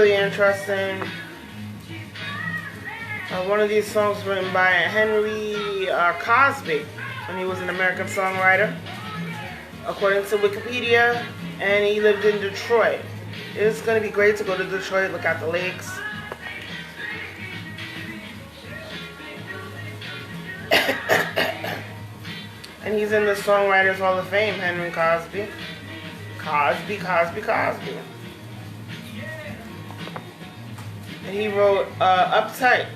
really interesting. One of these songs was written by Henry Cosby when he was an American songwriter, according to Wikipedia, and he lived in Detroit. It's going to be great to go to Detroit, look at the lakes. And he's in the Songwriters Hall of Fame, Henry Cosby. Cosby. And he wrote Uptight.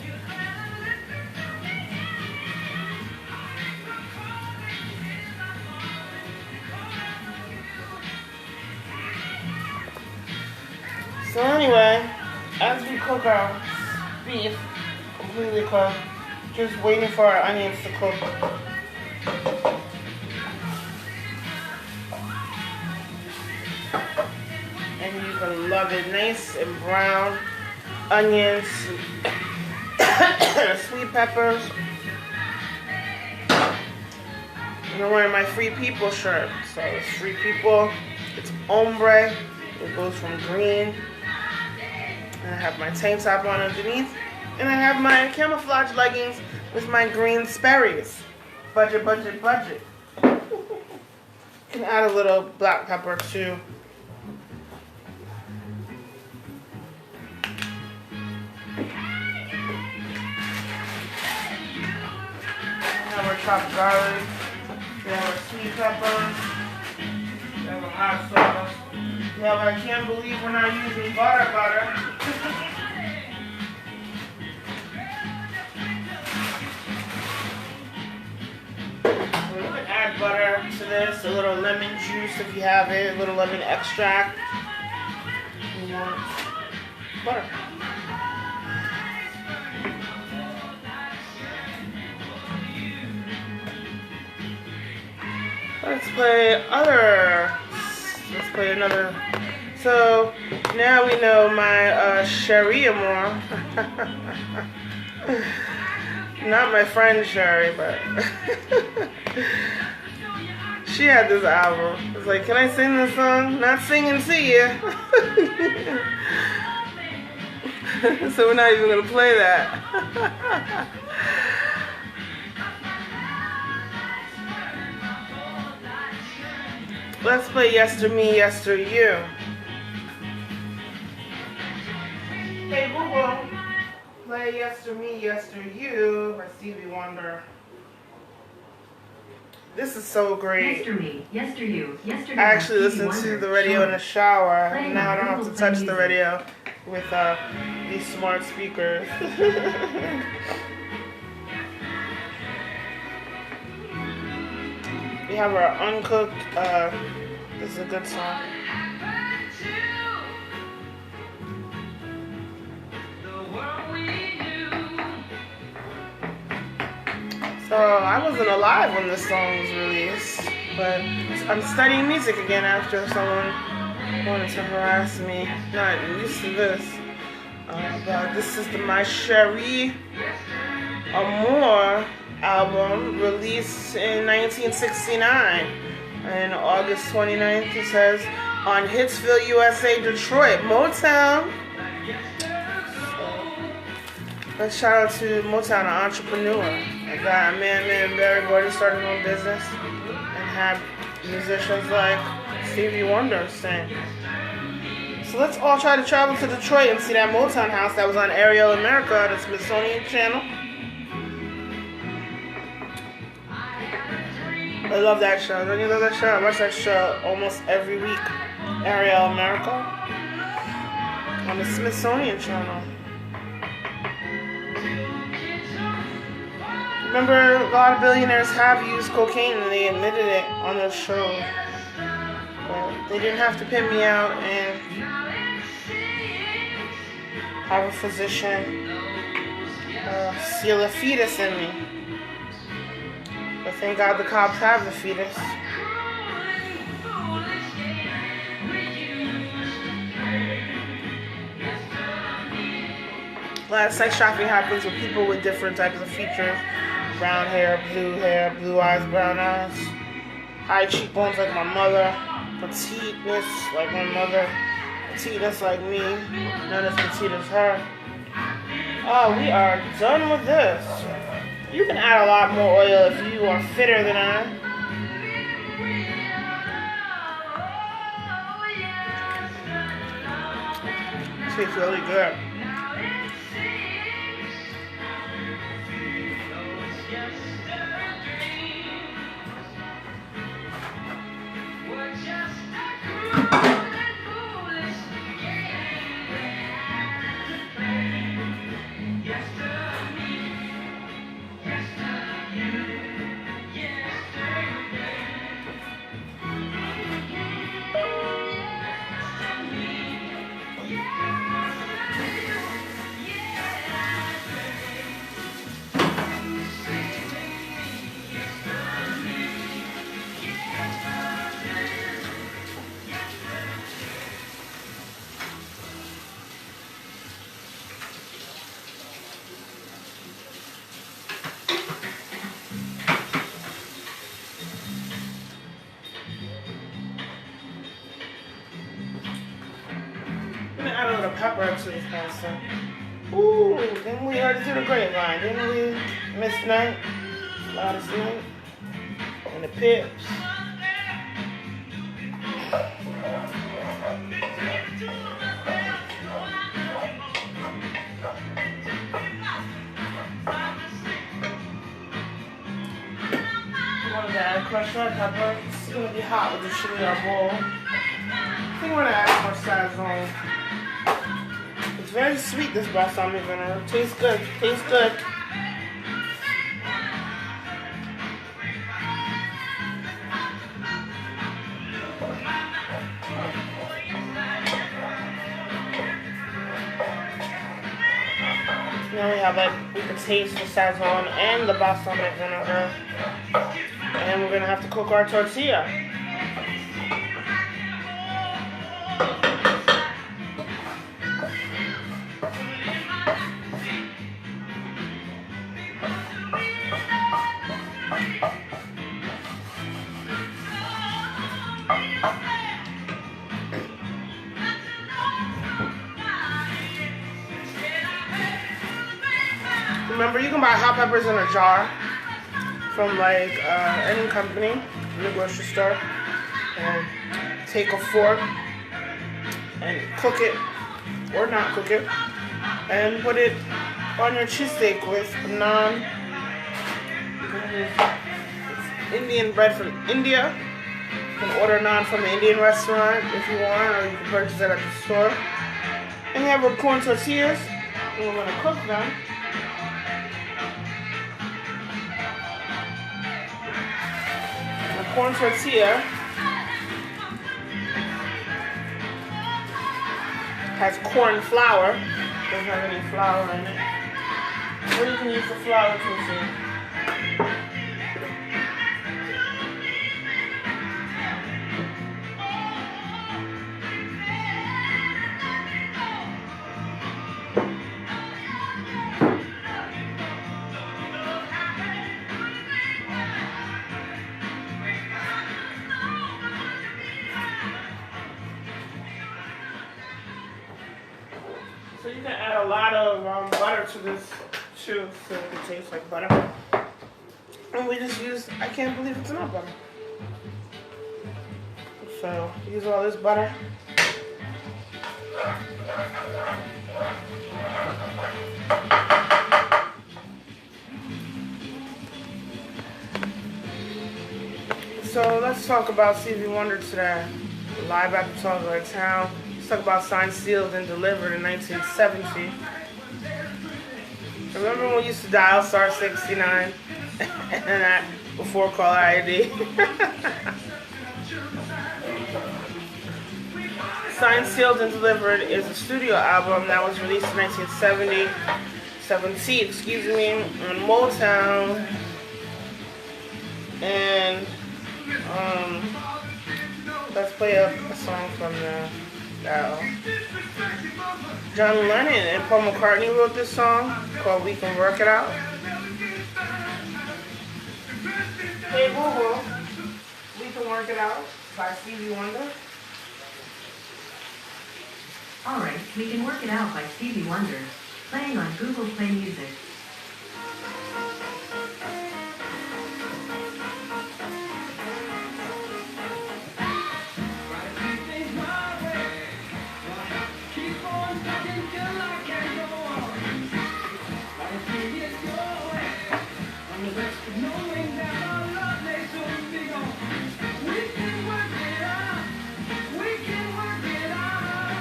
So anyway, as we cook our beef, completely cooked, just waiting for our onions to cook. And you're gonna love it, nice and brown. Onions, sweet peppers. And I'm wearing my Free People shirt. So it's Free People, it's ombre, it goes from green. And I have my tank top on underneath. And I have my camouflage leggings with my green Sperry's. Budget. You can add a little black pepper too. We have our chopped garlic. We have our sweet peppers. We have our hot sauce. We have, I can't believe we're not using butter. So you can add butter to this, a little lemon juice if you have it, a little lemon extract. You want butter. Let's play another. So now we know my Cherie Amour. Not my friend Cherie, but she had this album. It's like, can I sing this song? Not singing to you. So we're not even gonna play that. Let's play Yester Me, Yester You. Hey Google, play Yester Me, Yester You by Stevie Wonder. This is so great. Yester Me, Yester You, Yester I actually listened to the radio in the shower. Now I don't have to touch the radio with these smart speakers. We have our uncooked, this is a good song. So I wasn't alive when this song was released, but I'm studying music again after someone wanted to harass me. Not used to this. But this is the My Cherie Amour album released in 1969. And August 29th, it says, on Hitsville, USA, Detroit, Motown. Let's shout out to Motown, an entrepreneur. A guy, a man, very good. He started his own business and had musicians like Stevie Wonder sing. So let's all try to travel to Detroit and see that Motown house that was on Aerial America, the Smithsonian Channel. I love that show. Don't you love that show? I watch that show almost every week. Aerial America on the Smithsonian Channel. Remember, a lot of billionaires have used cocaine and they admitted it on their show. But they didn't have to pin me out and have a physician seal a fetus in me. But thank God the cops have the fetus. A lot of sex trafficking happens with people with different types of features. Brown hair, blue eyes, brown eyes. High cheekbones like my mother. Petiteness like my mother. petiteness like me, not as petite as her. Oh, we are done with this. You can add a lot more oil if you are fitter than I. Tastes really good. Add a little pepper to this pasta. Ooh, didn't we heard it through the grapevine? Didn't we, Miss Knight? Loudest Knight? And the Pips. I'm gonna add crushed red pepper. It's gonna be hot with the chili arbol. I think we're gonna add more Sazon. It's very sweet, this balsamic vinegar. Tastes good. Tastes good. Now we have we can taste the Sazon and the balsamic vinegar. And we're gonna have to cook our tortilla. Remember, you can buy hot peppers in a jar from like any company in the grocery store, and take a fork and cook it or not cook it and put it on your cheesesteak with naan. It's Indian bread from India. You can order naan from an Indian restaurant if you want, or you can purchase it at the store. And you have our corn tortillas, and we're going to cook them. Corn tortilla has corn flour. Doesn't have any flour in it. Or you can use the flour tortilla. So you can add a lot of butter to this too, so it can taste like butter. And we just use, I can't believe it's not butter. So use all this butter. So let's talk about Stevie Wonder today. Live at the Talk of Town. Let's talk about Signed, Sealed, and Delivered in 1970. Remember when we used to dial star 69 and that before caller ID? Signed, Sealed, and Delivered is a studio album that was released in 1970, excuse me, on Motown. And let's play a song from the John Lennon and Paul McCartney wrote this song called We Can Work It Out. Hey Google, We Can Work It Out by Stevie Wonder. Alright, we can work it out by Stevie Wonder. Playing on Google Play Music.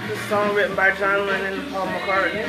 This song written by John Lennon and Paul McCartney.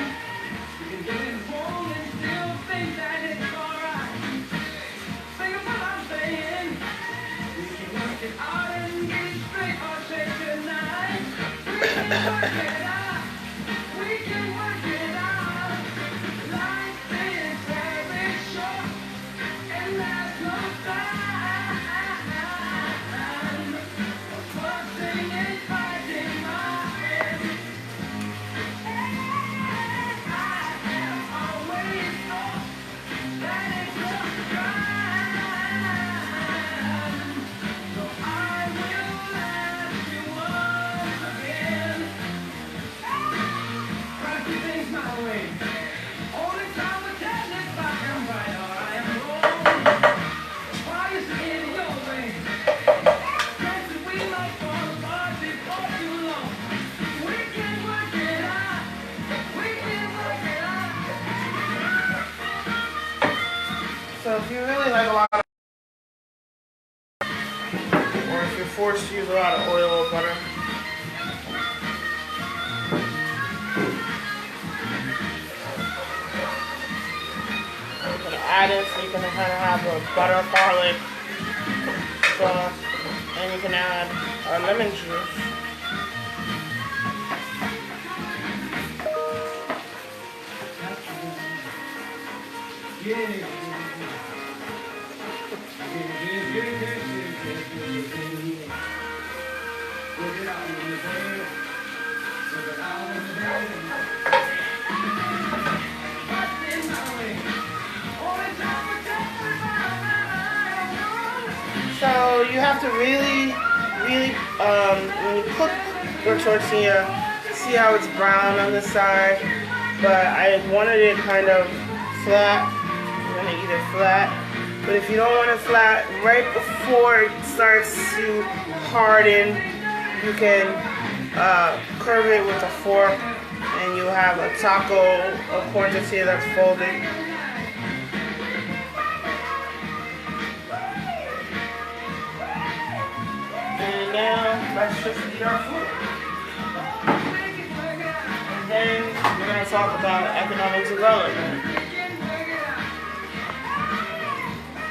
So if you really like a lot of, or if you're forced to use a lot of oil or butter, you can add it so you can kind of have a butter garlic sauce, and you can add lemon juice. So you have to really, when you cook your tortilla, see how it's brown on the side. But I wanted it kind of flat. I'm gonna eat it flat. But if you don't want it flat, right before it starts to harden, you can curve it with a fork, and you have a taco, a corn tortilla that's folded. And now let's just eat our food. And then we're gonna talk about economic development.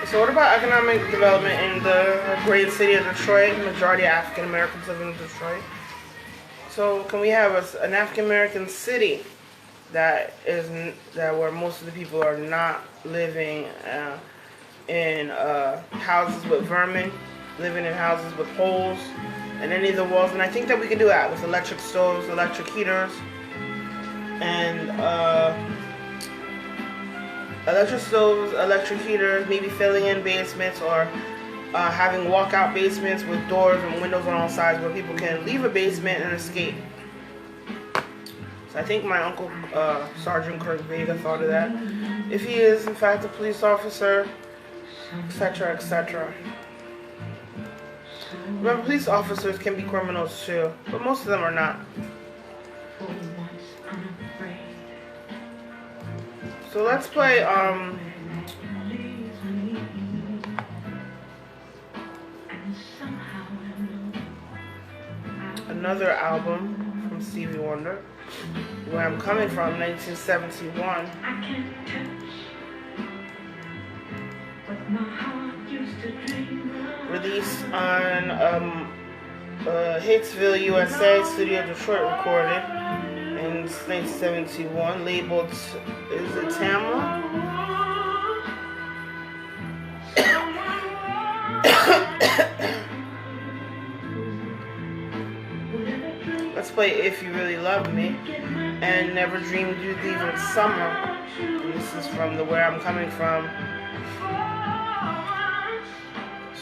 So what about economic development in the great city of Detroit? Majority of African Americans live in Detroit. So can we have an African American city that where most of the people are not living in houses with vermin, living in houses with holes in any of the walls? And I think that we can do that with electric stoves, electric heaters, and electric stoves, electric heaters, maybe filling in basements, or having walkout basements with doors and windows on all sides where people can leave a basement and escape. So I think my uncle, Sergeant Kirk Vega, thought of that. If he is, in fact, a police officer, etc., etc. Remember, police officers can be criminals too, but most of them are not. So let's play another album from Stevie Wonder, Where I'm Coming From, 1971. Released on Hicksville, USA, Studio Detroit recorded in 1971, labeled, is it Tamla? Let's play If You Really Love Me, and Never Dreamed You'd Leave in Summer. And this is from the Where I'm Coming From.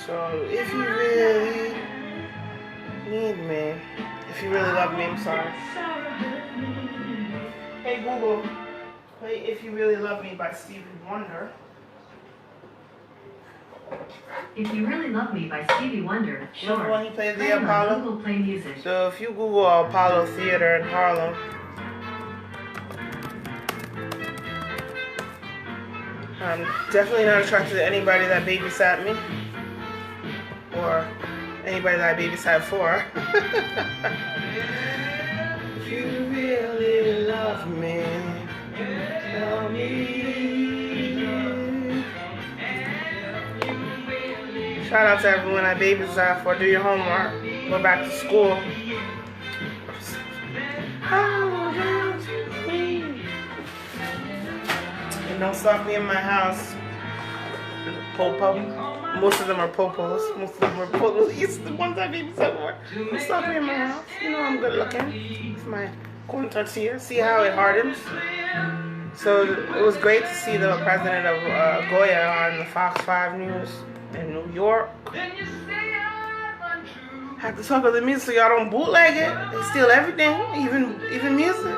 So, if you really need me, if you really love me, I'm sorry. Hey Google, play If You Really Love Me by Stevie Wonder. If You Really Love Me by Stevie Wonder, sure. Remember when he played the Playing on Apollo? Google Play Music. So if you Google Apollo Theater in Harlem, I'm definitely not attracted to anybody that babysat me. Or anybody that I babysat for. If you really love me, tell me. Shout out to everyone I babysat for. Do your homework. Go back to school. And don't stalk me in my house. Popo. Most of them are popos. Most of them are popos. It's the ones I babysat for. Don't stalk me in my house. You know I'm good looking. It's my corn tortilla. See how it hardens? So it was great to see the president of Goya on the Fox 5 News in New York. Have to talk about the music so y'all don't bootleg it. They steal everything, even music.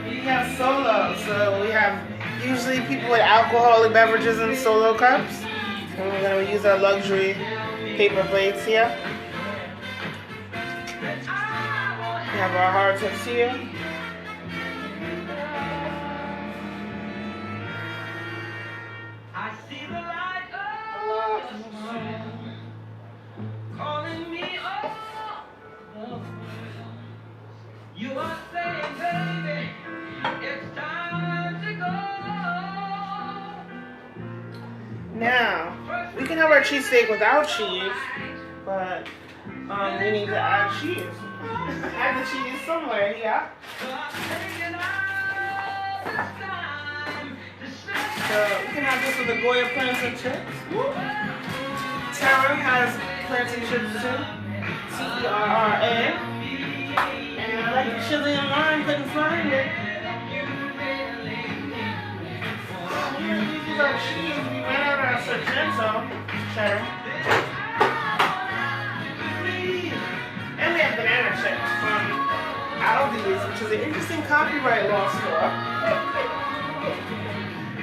We have solo, so we have usually people with alcoholic beverages in solo cups. And we're gonna use our luxury paper plates here. We have our hard tortilla. I see the light of the sun calling me up. You are saying, baby, it's time to go. Now, we can have our cheesesteak without cheese, but we need to add cheese. Add the cheese somewhere, yeah? So we can have this with the Goya plantain chips. Tara has plantain chips too. Terra. And I like the chili and lime, couldn't find it. We use our cheese. We ran out of our Sargento cheddar. And we have banana chips from Aldi's, which is an interesting copyright law store.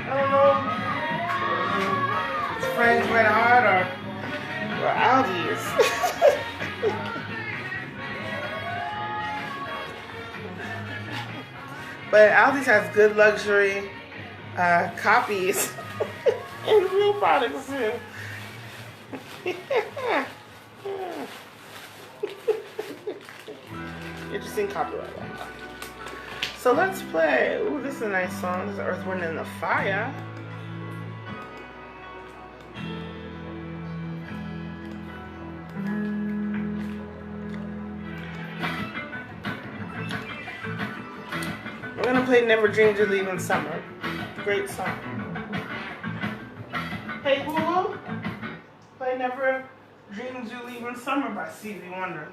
I don't know if it's Frank's Red Hot or Aldi's. But Aldi's has good luxury copies and real products too. Interesting copyright. So let's play. Ooh, this is a nice song. This is Earth, Wind, and the Fire. We're gonna play Never Dreamed of Leaving Summer. Great song. Hey Google, play Never Dreamed of Leaving Summer by Stevie Wonder.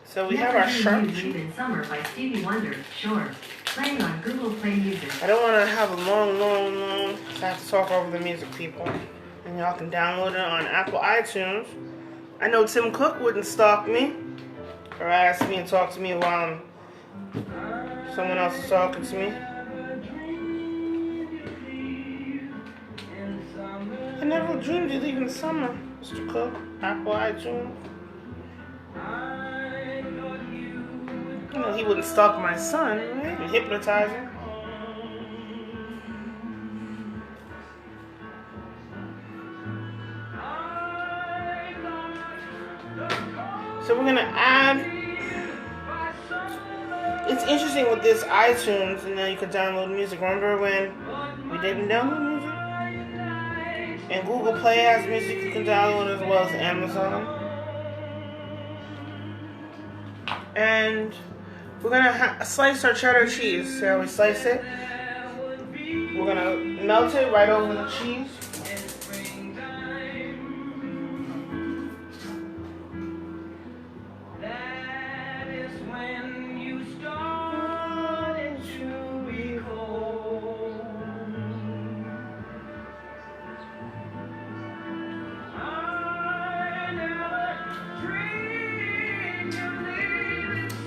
So we have our sharp cheese. Leaving Summer by Stevie Wonder, sure. Playing on Google Play Music. I don't want to have a long, so I have to talk over the music, people. And y'all can download it on Apple iTunes. I know Tim Cook wouldn't stalk me or ask me and talk to me while someone else is talking to me. I never dreamed of leaving summer, Mr. Cook. Apple iTunes. You know, he wouldn't stalk my son, right? And hypnotize him. So we're gonna add. It's interesting with this iTunes, and now you can download music. Remember when we didn't download music? And Google Play has music you can download as well as Amazon. And we're gonna slice our cheddar cheese. See how we slice it? We're gonna melt it right over the cheese. That is when you started to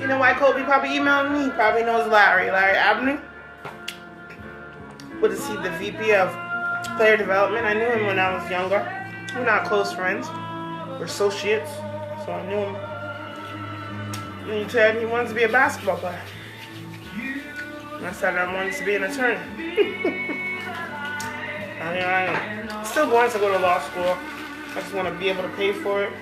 You know why Kobe probably emailed me? He probably knows Larry Abney. What is he, the VP of player development? I knew him when I was younger. We're not close friends. We're associates. So I knew him. And he said he wanted to be a basketball player. And I said I wanted to be an attorney. I'm still going to go to law school. I just want to be able to pay for it.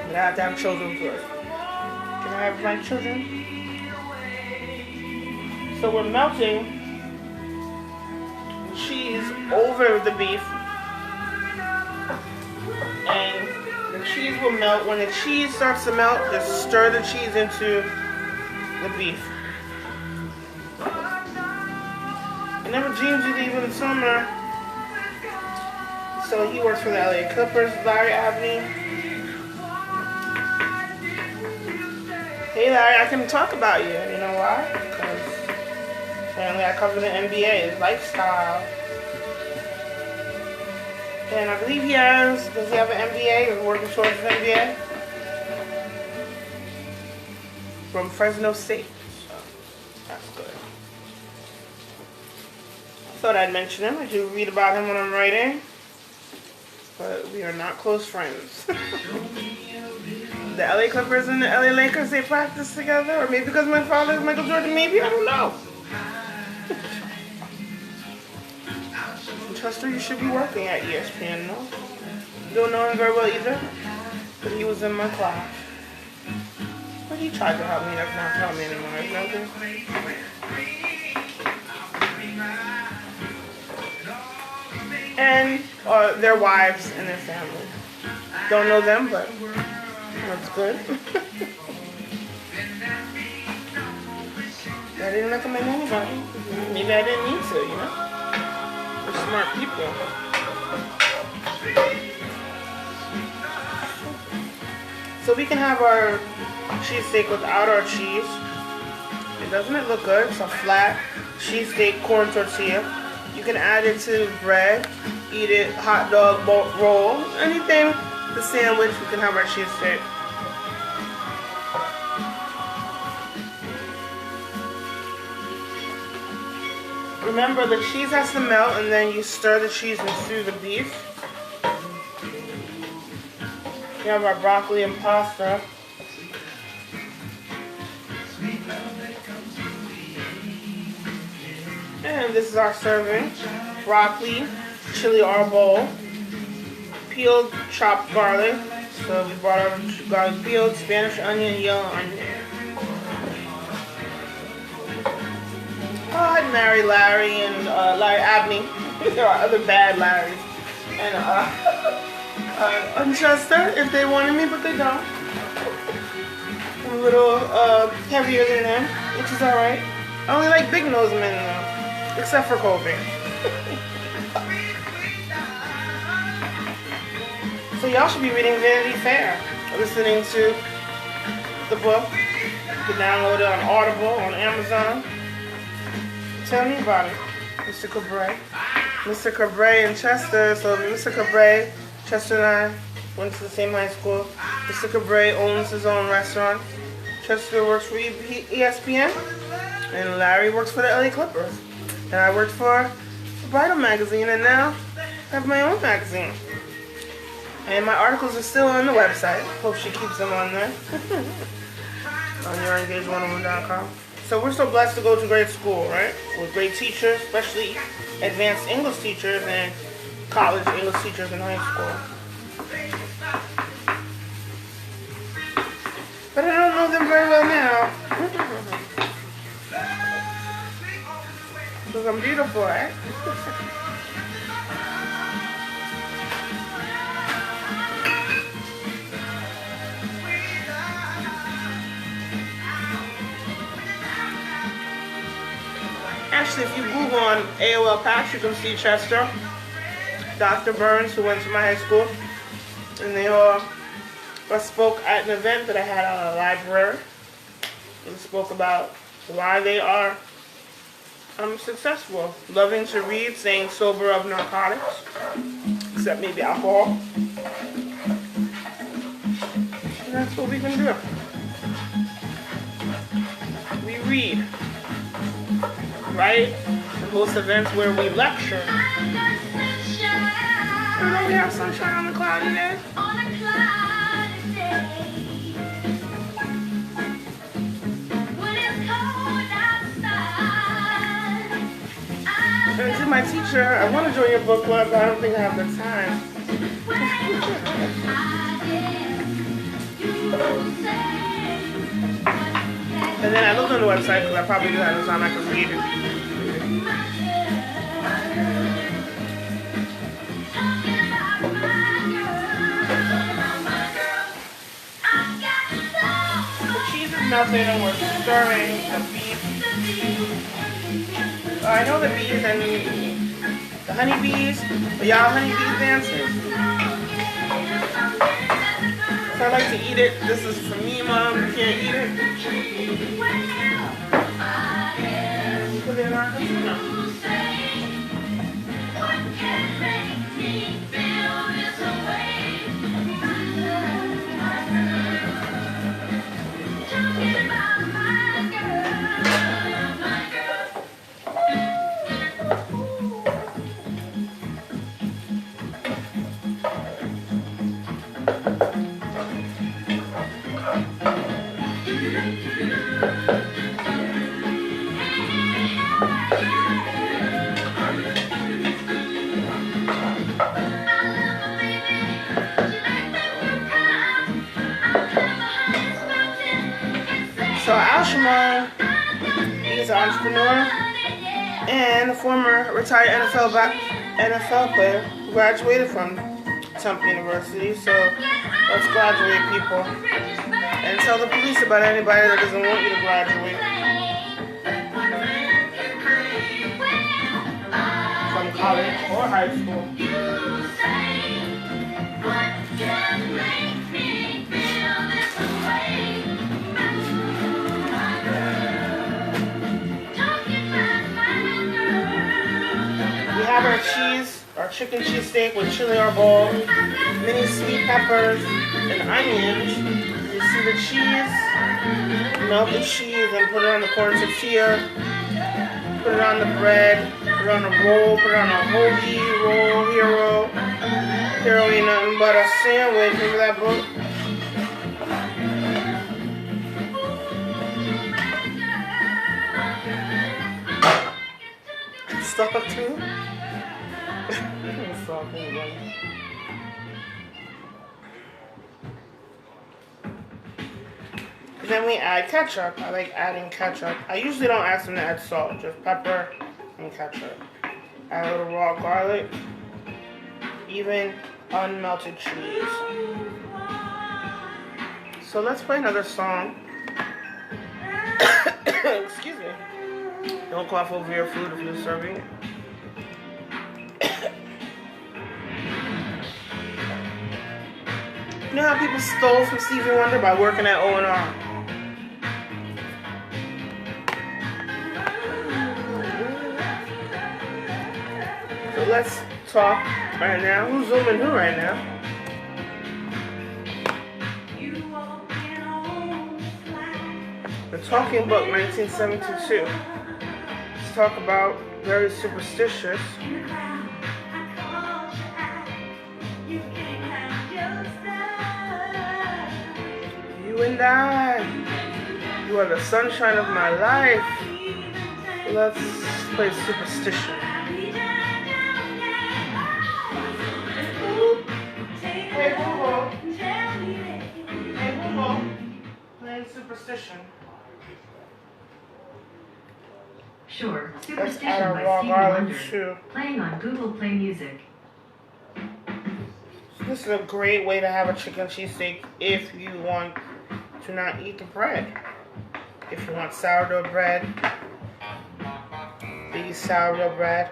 But I have to have children first. Can I have my children? So we're melting cheese over the beef. And the cheese will melt. When the cheese starts to melt, just stir the cheese into the beef. I never dreamed you'd leave in the summer. So he works for the LA Clippers, Larry Abney. Hey Larry, I can talk about you. You know why? Because apparently I cover the NBA, his lifestyle. And I believe does he have an MBA or working towards his MBA? From Fresno State. So that's good. I thought I'd mention him. I do read about him when I'm writing. But we are not close friends. The LA Clippers and the LA Lakers, they practice together? Or maybe because my father is Michael Jordan, maybe? I don't know. Chester, you should be working at ESPN, no? You don't know him very well either? But he was in my class. But he tried to help me. That's not help me anymore, isn't it? And their wives and their family. Don't know them, but that's good. I didn't recommend anybody. Maybe I didn't need to, you know? We're smart people. So we can have our cheesesteak without our cheese. And doesn't it look good? It's a flat cheesesteak corn tortilla. You can add it to bread, eat it, hot dog, roll, anything, the sandwich, we can have our cheesesteak. Remember, the cheese has to melt and then you stir the cheese into the beef. We have our broccoli and pasta. And this is our serving. Broccoli, chili arbol, peeled chopped garlic. So we brought our garlic peeled, Spanish onion, yellow onion. Oh, I'd marry Larry and Larry Abney. There are other bad Larrys. And Chester, if they wanted me, but they don't. I'm a little heavier than them, which is alright. I only like big nose men though, except for Kobe. So y'all should be reading Vanity Fair, listening to the book. You can download it on Audible, on Amazon. Tell me about it, Mr. Cabre. Mr. Cabre and Chester. So Mr. Cabre, Chester and I went to the same high school. Mr. Cabre owns his own restaurant. Chester works for ESPN. And Larry works for the LA Clippers. And I worked for Bridal Magazine, and now I have my own magazine. And my articles are still on the website. Hope she keeps them on there. On YourEngaged101.com. So we're so blessed to go to great school, right? With great teachers, especially advanced English teachers and college English teachers in high school. But I don't know them very well now. Because I'm beautiful, right? Actually, if you Google on AOL Patch, you can see Chester, Dr. Burns, who went to my high school, and they all spoke at an event that I had at a library, and spoke about why they are successful, loving to read, staying sober of narcotics, except maybe alcohol. And that's what we can do. We read, write, and host events where we lecture. And then we have sunshine on a cloudy day. And to my teacher, I want to join your book club, but I don't think I have the time. And then I looked on the website because I probably do have the time I can read it. The cheese is melted and we're stirring the beef. I know the bees and the honeybees, but y'all honeybee dancers. So I like to eat it. This is for me, Mom. You can't eat it. Put it in our container. So Al-Shimon, he's an entrepreneur and a former retired NFL player who graduated from Temple University. So let's graduate, people. And tell the police about anybody that doesn't want you to graduate. From college or high school. We have our chicken cheesesteak with chili arbol, mini sweet peppers, and onions. You see the cheese? Melt the cheese and put it on the corn tortilla. Put it on the bread. Put it on a roll. Put it on a hoagie roll. Hero. Hero ain't nothing but a sandwich. Remember that book? Stop too. Stop anyway. Then we add ketchup. I like adding ketchup. I usually don't ask them to add salt, just pepper and ketchup. Add a little raw garlic, even unmelted cheese. So let's play another song. Excuse me. Don't cough over your food if you're serving it. You know how people stole from Stevie Wonder by working at O&R? So let's talk right now. Who's zooming who right now? The Talking Book, 1972. Let's talk about very superstitious. You and I, you are the sunshine of my life. Let's play superstition. Hey, Google. Hey, Google. Playing superstition. Sure, Let's Superstition add our by raw Stevie garlic Wonder. too. Playing on Google Play Music. This is a great way to have a chicken cheesesteak if you want to not eat the bread. If you want sourdough bread, they use sourdough bread.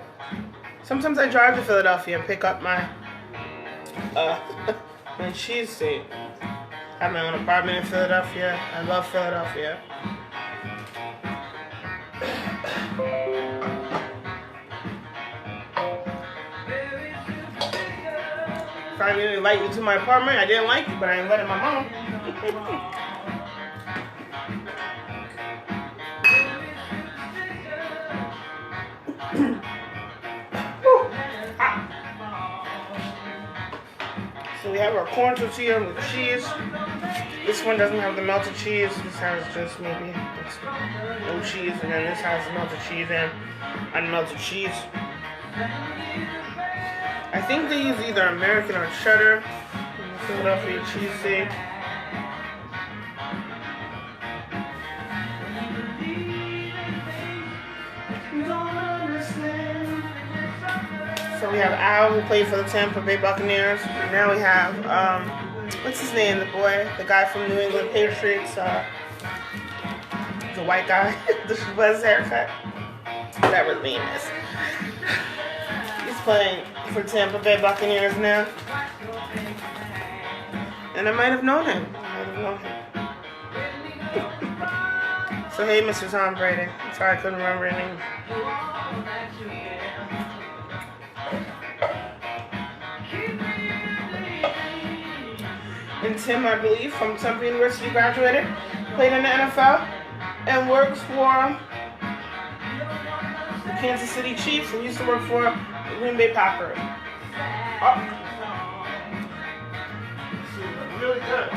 Sometimes I drive to Philadelphia and pick up my my cheesesteak. I have my own apartment in Philadelphia. I love Philadelphia. If I didn't invite you to my apartment, I didn't like you, but I invited my mom. So we have our corn tortilla with cheese. This one doesn't have the melted cheese. This has just maybe no cheese, and then this has melted cheese and unmelted cheese. I think they use either American or cheddar in the Philadelphia cheesesteak. So we have Al, who played for the Tampa Bay Buccaneers. Now we have, what's his name, the boy, the guy from New England Patriots, the white guy, the Buzz haircut, whatever his name is. He's playing for Tampa Bay Buccaneers now. And I might have known him. So hey, Mr. Tom Brady. Sorry I couldn't remember your name. And Tim, I believe, from Temple University, graduated, played in the NFL, and works for the Kansas City Chiefs, and used to work for the Green Bay Packers. Oh. Really good.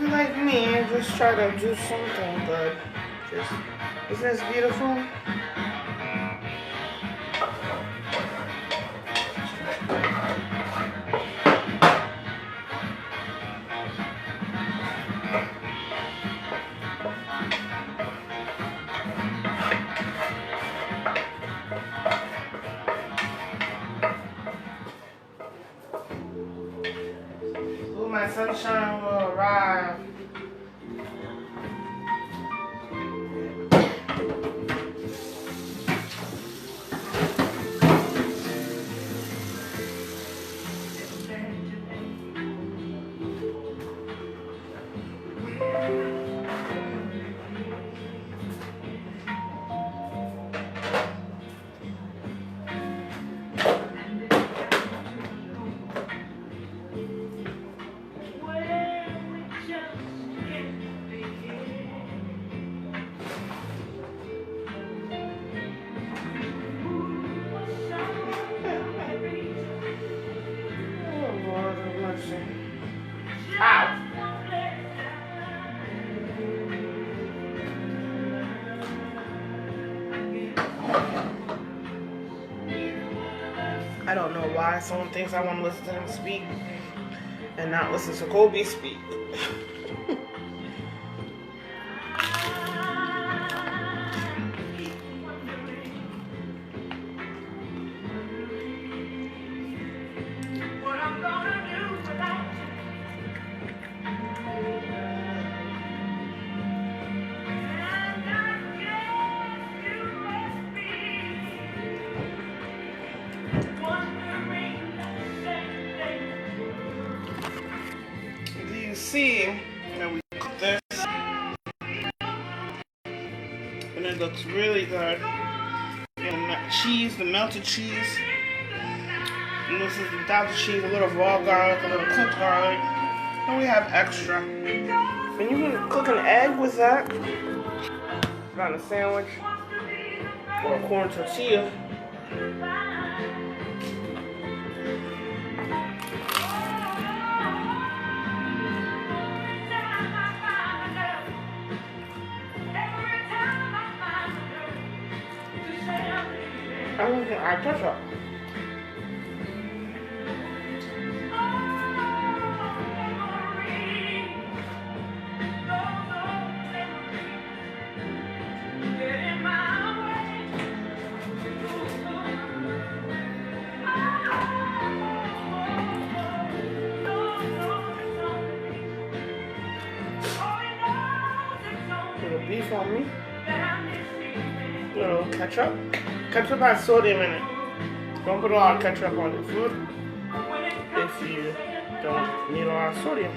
Like me, just try to do something good. Isn't this beautiful? Ooh, my sunshine will arrive. I don't know why someone thinks I want to listen to him speak and not listen to Kobe speak. see that we cook this, and it looks really good. And cheese, the melted cheese. And this is without the cheese, a little raw garlic, a little cooked garlic. And we have extra. And you can cook an egg with that. On a sandwich or a corn tortilla. I don't think I touch it. Little beef on me. Little ketchup. Ketchup has sodium in it. Don't put a lot of ketchup on your food if you don't need a lot of sodium.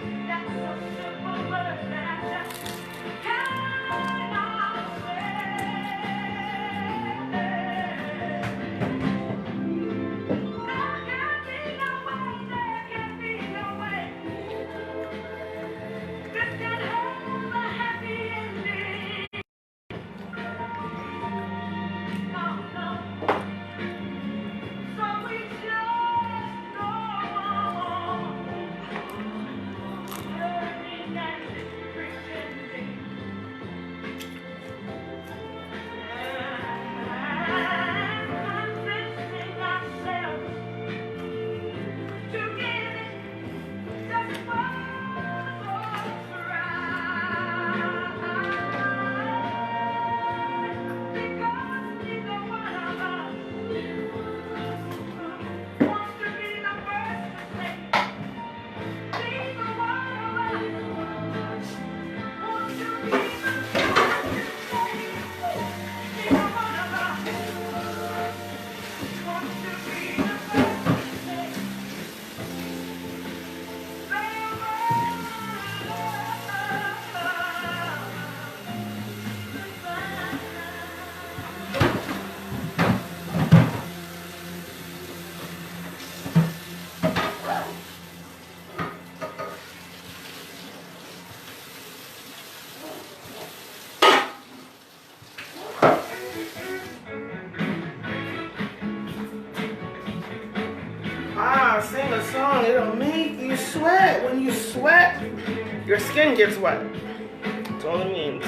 Sing a song, it'll make you sweat. When you sweat, your skin gets wet. That's all it means.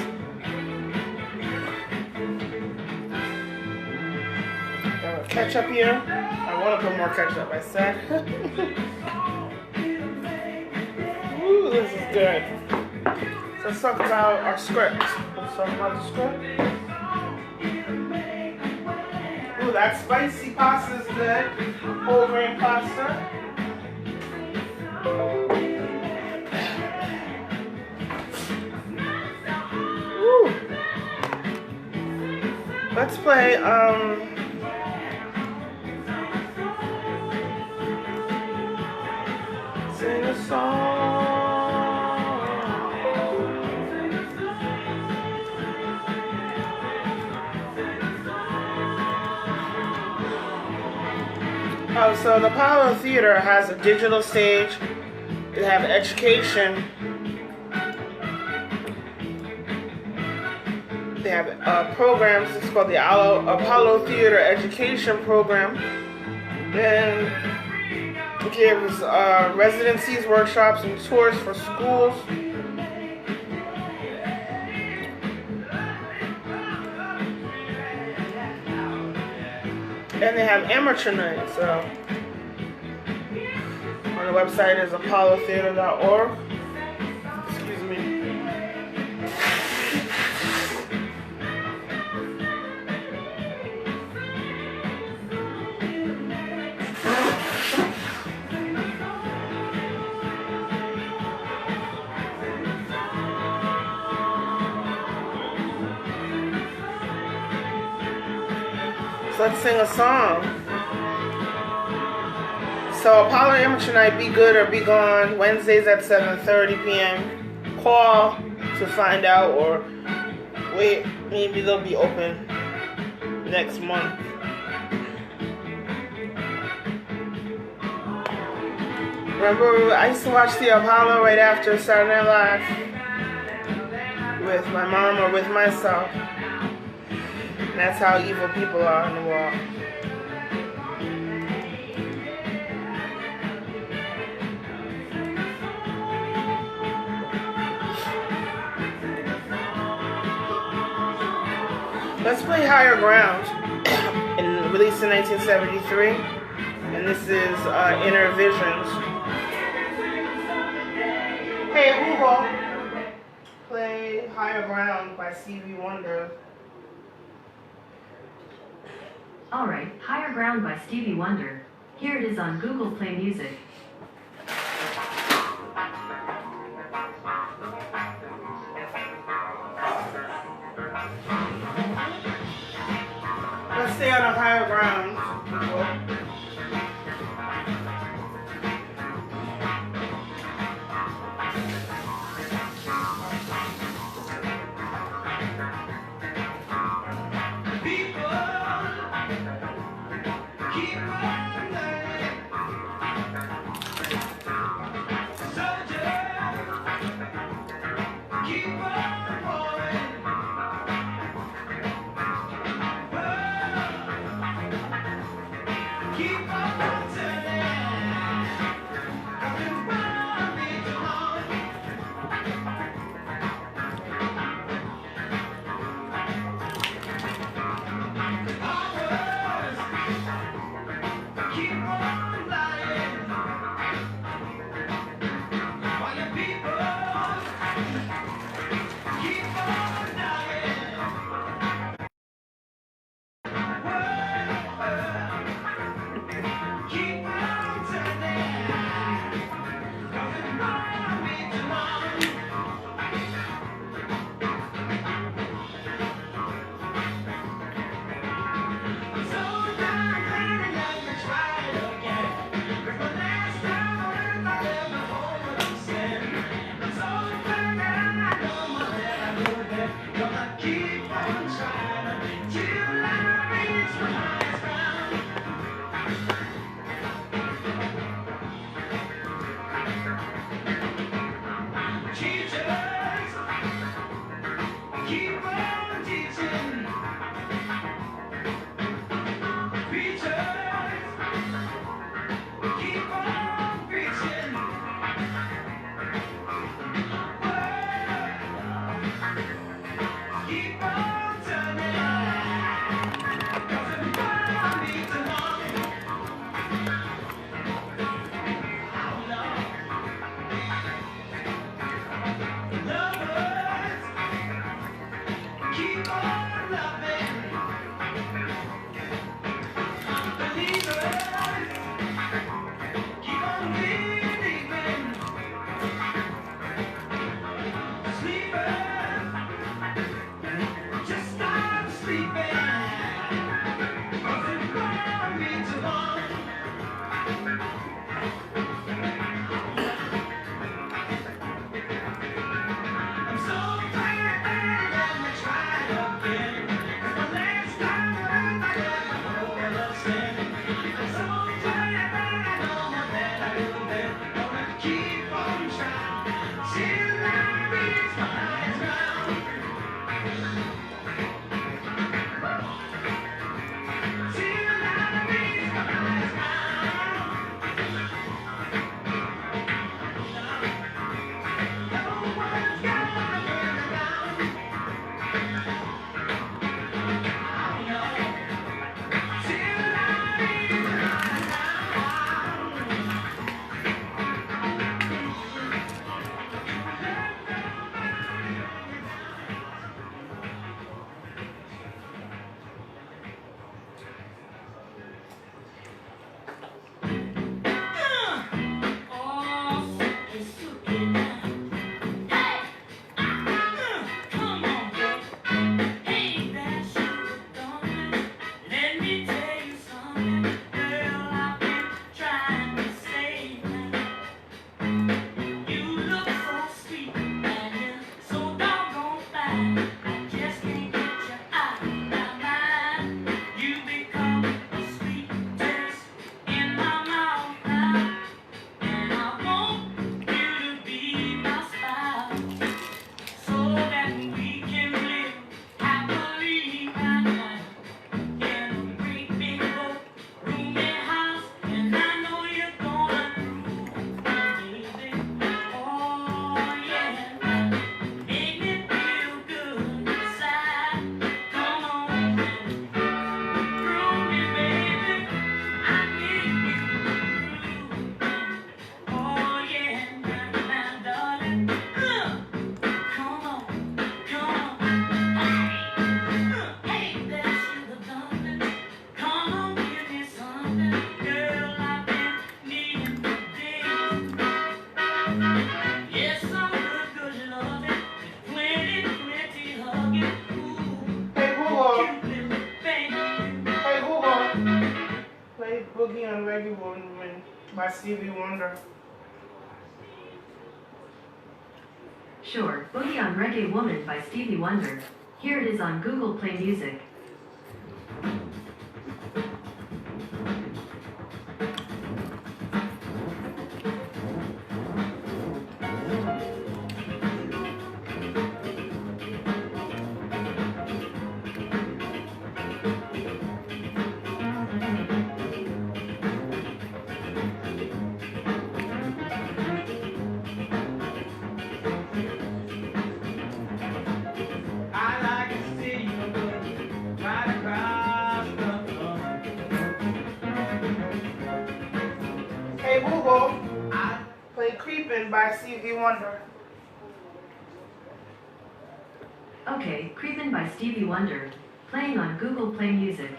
Got ketchup here. I want to put more ketchup, I said. Ooh, this is good. So let's talk about our script. Let's talk about the script. Ooh, that spicy pasta is good. Whole grain pasta. Ooh. Let's play sing a song. Oh, so the Apollo Theater has a digital stage. They have education. They have programs. It's called the Apollo Theater Education Program. Then it gives residencies, workshops, and tours for schools. And they have amateur nights. So on the website is apollotheater.org. Excuse me. So let's sing a song. So Apollo Amateur Night, Be Good or Be Gone, Wednesdays at 7:30 p.m. Call to find out, or wait, maybe they'll be open next month. Remember, I used to watch the Apollo right after Saturday Night Live with my mom or with myself. And that's how evil people are in the world. Let's play Higher Ground, released in 1973, and this is Inner Visions. Hey Google, play Higher Ground by Stevie Wonder. Alright, Higher Ground by Stevie Wonder. Here it is on Google Play Music. Let's stay on a higher ground. by Stevie Wonder. Sure, Boogie on Reggae Woman by Stevie Wonder. Here it is on Google Play Music. I like to see you right across the floor. Hey Google, I play Creepin' by Stevie Wonder. Okay, Creepin' by Stevie Wonder. Playing on Google Play Music.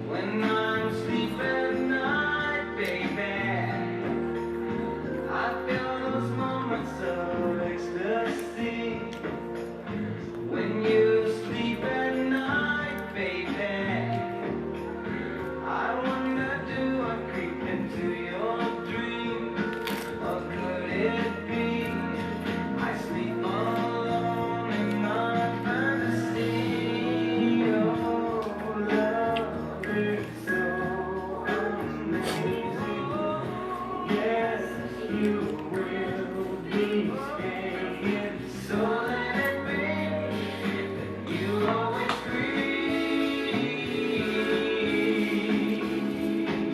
When I'm asleep at night, baby, I feel those moments of ecstasy. When you sleep at night, baby, I wonder, do I creep into your dreams? Or could it be I sleep alone in my fantasy? Oh, love is so amazing. Yes, you will be staying. So let it be. You always breathe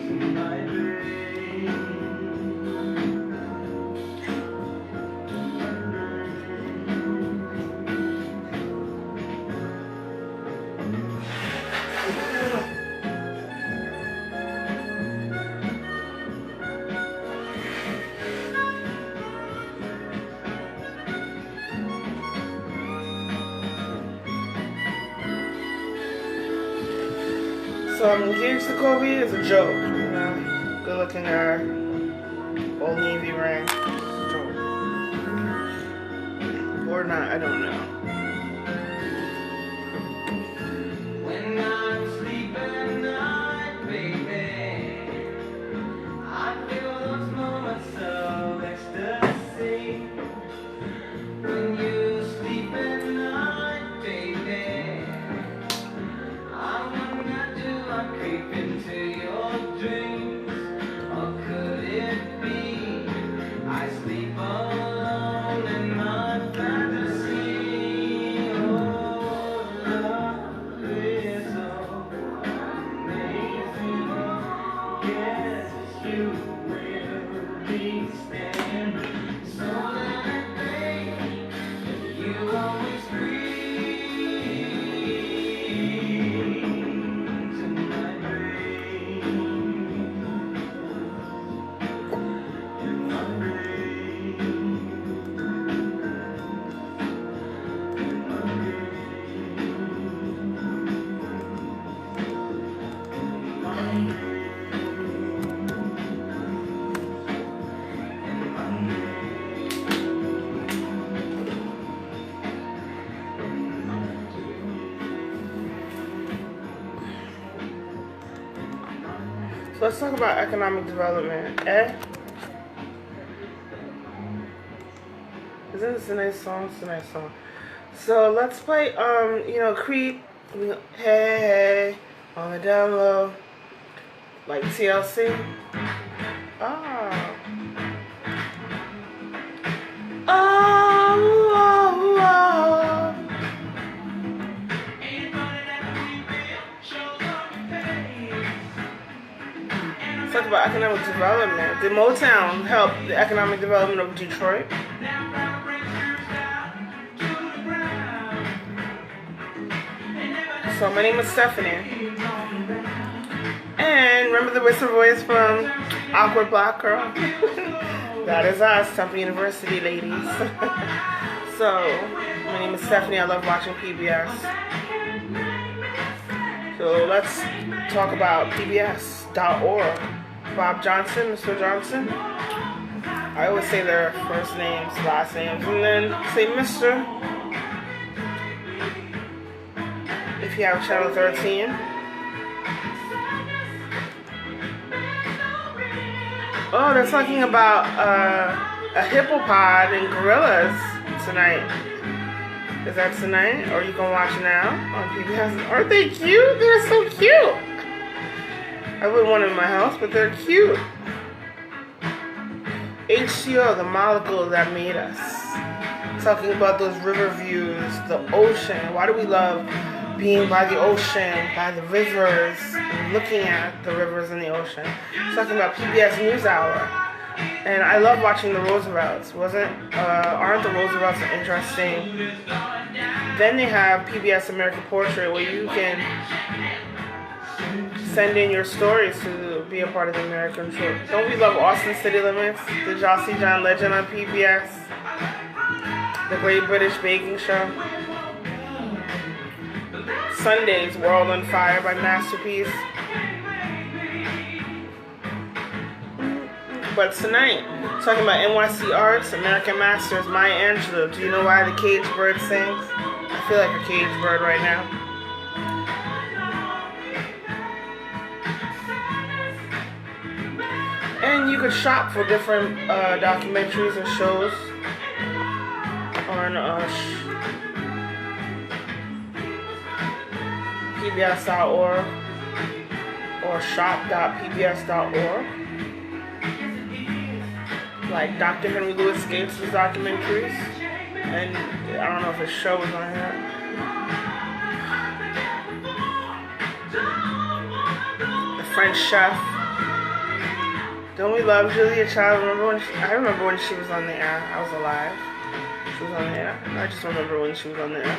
in my So I'm engaged to Kobe is a joke, you know. Good looking guy, old Navy ring. It's a joke. Or not, I don't know. When I'm asleep at night, baby, I feel those moments of ecstasy. When you sleep at night, baby, I wonder, do I creep into your dreams? Or could it be I sleep alone in my fantasy? Oh, love is so amazing. Yes, you will be staying. So let it be. You always breathe in my dreams. In my dreams. In my dreams. In my dreams. let's talk about economic development. Isn't this a nice song? It's a nice song. So let's play, Creep. Hey, on the down low. Like TLC. Oh. Oh. Let's talk about economic development. Did Motown help the economic development of Detroit? So my name is Stephanie. And remember the whisper voice from Awkward Black Girl? That is us, Temple University ladies. So, my name is Stephanie. I love watching PBS. So let's talk about PBS.org. Bob Johnson, Mr. Johnson. I always say their first names, last names, and then say Mr. If you have Channel 13. Oh, they're talking about a hippopod and gorillas tonight. Is that tonight? Or you can watch now on PBS. Aren't they cute? They're so cute. I wouldn't want them in my house, but they're cute. H2O, the molecule that made us. Talking about those river views, the ocean. Why do we love being by the ocean, by the rivers, and looking at the rivers and the ocean? Talking about PBS NewsHour. And I love watching the Roosevelts. Aren't the Roosevelts interesting? Then they have PBS American Portrait, where you can send in your stories to be a part of the American trip. Don't we love Austin City Limits? Did y'all see John Legend on PBS? The Great British Baking Show. Sundays, World on Fire by Masterpiece. But tonight, talking about NYC Arts, American Masters, Maya Angelou. Do you know why the caged bird sings? I feel like a caged bird right now. And you could shop for different documentaries and shows on PBS.org or shop.pbs.org. Like Dr. Henry Louis Gates' documentaries. And I don't know if his show is on here. The French Chef. Don't we love Julia Child? I remember when she was on the air. I was alive. She was on the air. I just remember when she was on the air.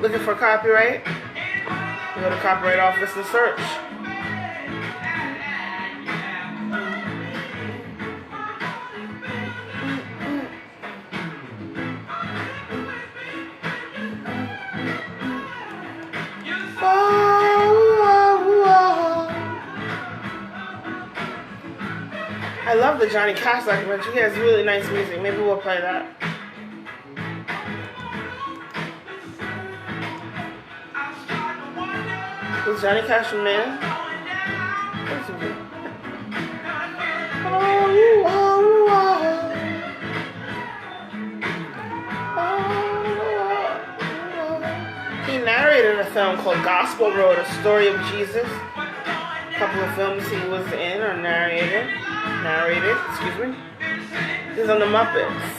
Looking for copyright? You go to Copyright Office and search. I love the Johnny Cash documentary. He has really nice music. Maybe we'll play that. Was Johnny Cash a man? He narrated a film called Gospel Road, a story of Jesus. A couple of films he was in or narrated. He's on the Muppets.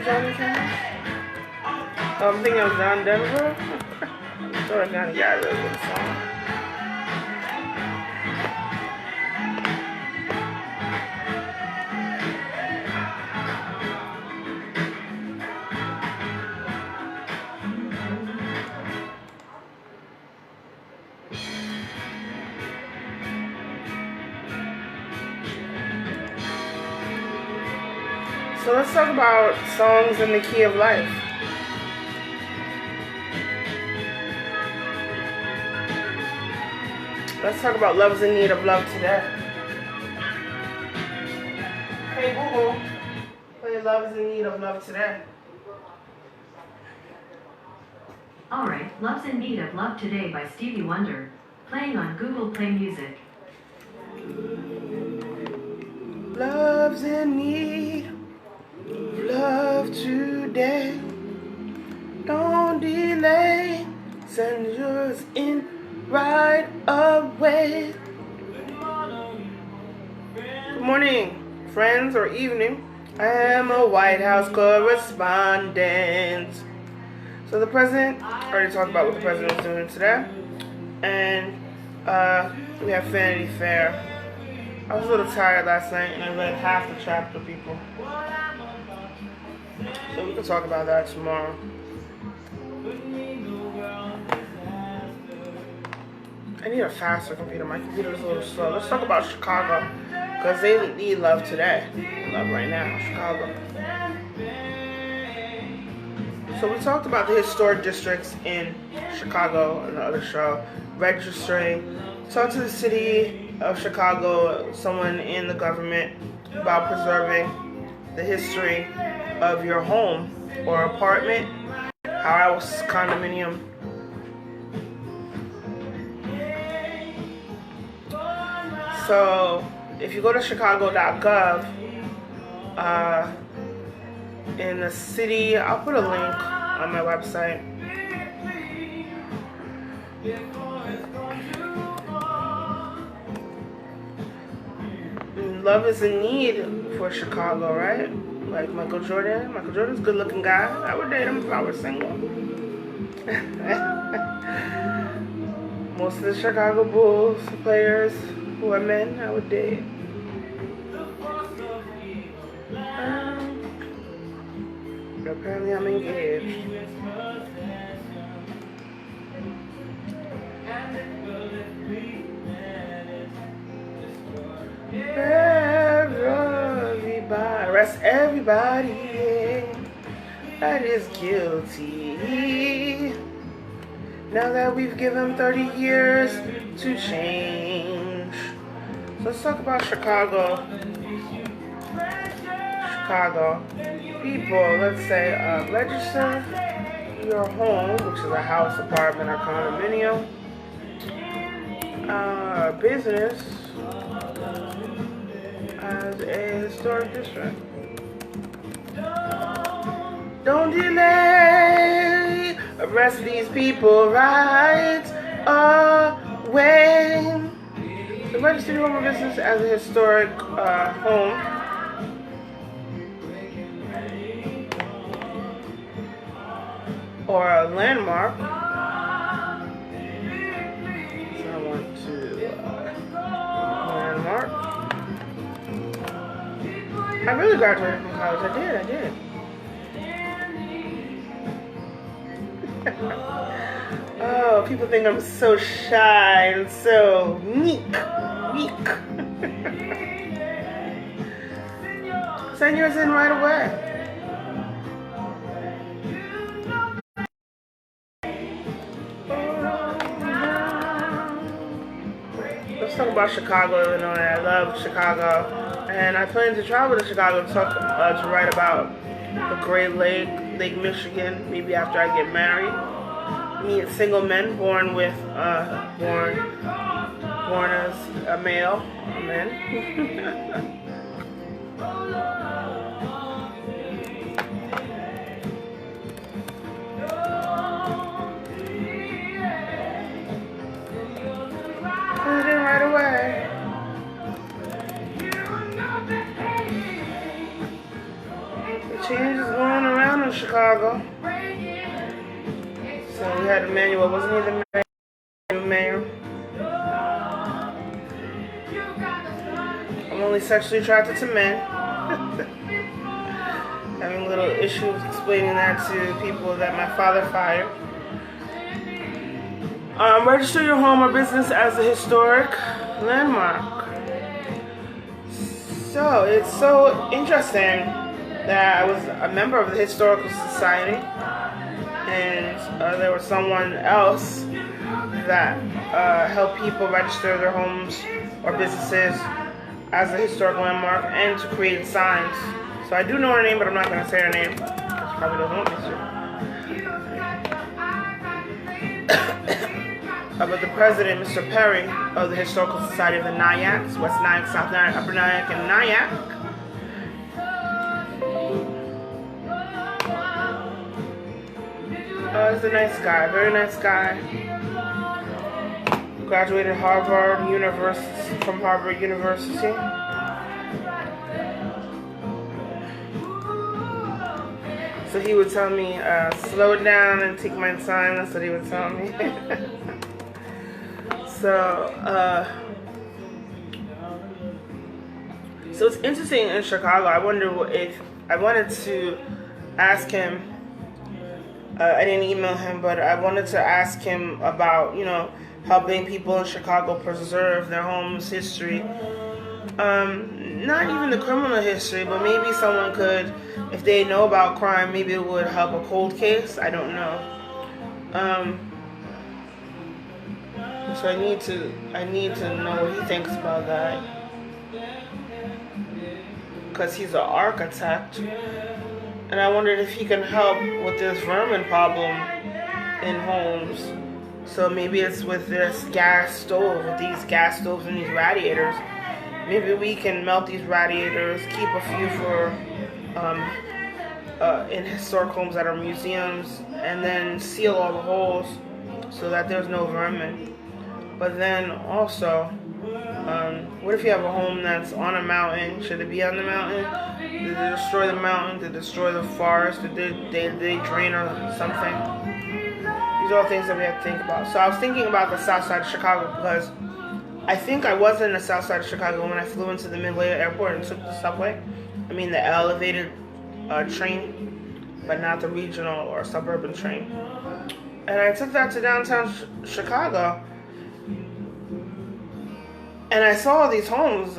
Johnny Cash? I'm thinking of John Denver. I thought I got a really good song. So let's talk about songs in the key of life. Let's talk about love's in need of love today. Hey Google, play Love's in Need of Love today. Alright, Love's in Need of Love Today by Stevie Wonder. Playing on Google Play Music. Love's in need of love today. Don't delay, send yours in right away. Good morning, friends, or evening. I am a White House correspondent. So the president, I already talked about what the president was doing today. And we have Vanity Fair. I was a little tired last night and I read half the chapter, people. So we can talk about that tomorrow. I need a faster computer. My computer is a little slow. Let's talk about Chicago. Because they need love today. Love right now, Chicago. So we talked about the historic districts in Chicago in the other show. Registering. Talked to the city of Chicago, someone in the government, about preserving the history of your home or apartment, house, condominium. So if you go to chicago.gov, in the city, I'll put a link on my website. Love is in need for Chicago, right? Like Michael Jordan. Michael Jordan's a good looking guy. I would date him if I were single. Most of the Chicago Bulls players who are men, I would date. Apparently I'm engaged. Arrest everybody that is guilty. Now that we've given 30 years to change. So let's talk about Chicago. Chicago. People, let's say, register your home, which is a house, apartment, or condominium, business, as a historic district. Don't delay, arrest these people right away. So register your home or business as a historic home. Or a landmark. So I want to landmark. I really graduated from college. I did. Oh, people think I'm so shy and so meek. Send yours in right away. Let's talk about Chicago, Illinois. I love Chicago, and I plan to travel to Chicago to write about the Great Lake, Lake Michigan. Maybe after I get married, meet single men born as a male, men. Right away. The change is going around in Chicago. So we had Emmanuel, wasn't he the mayor? I'm only sexually attracted to men. Having little issues explaining that to people that my father fired. Register your home or business as a historic landmark. So it's so interesting that I was a member of the Historical Society, and there was someone else that help people register their homes or businesses as a historic landmark and to create signs. So I do know her name, but I'm not going to say her name. She probably doesn't want me to. But the president, Mr. Perry, of the Historical Society of the Nayaks, West Nyack, South Nyack, Upper Nyack, and Nyack, he's a nice guy, very nice guy. Graduated from Harvard University. So he would tell me, slow down and take my time. That's what he would tell me. So it's interesting in Chicago. I wonder if I wanted to ask him. I didn't email him, but I wanted to ask him about, helping people in Chicago preserve their home's history. Not even the criminal history, but maybe someone could, if they know about crime, maybe it would help a cold case. I don't know. So I need to know what he thinks about that, because he's an architect, and I wondered if he can help with this vermin problem in homes. So maybe it's with this gas stove, with these gas stoves and these radiators. Maybe we can melt these radiators, keep a few for in historic homes that are museums, and then seal all the holes so that there's no vermin. But then also, what if you have a home that's on a mountain? Should it be on the mountain? Did they destroy the mountain? Did they destroy the forest? Did they drain or something? These are all things that we have to think about. So I was thinking about the south side of Chicago because I think I was in the south side of Chicago when I flew into the Midway Airport and took the subway. I mean the elevated train, but not the regional or suburban train. And I took that to downtown Chicago. And I saw these homes.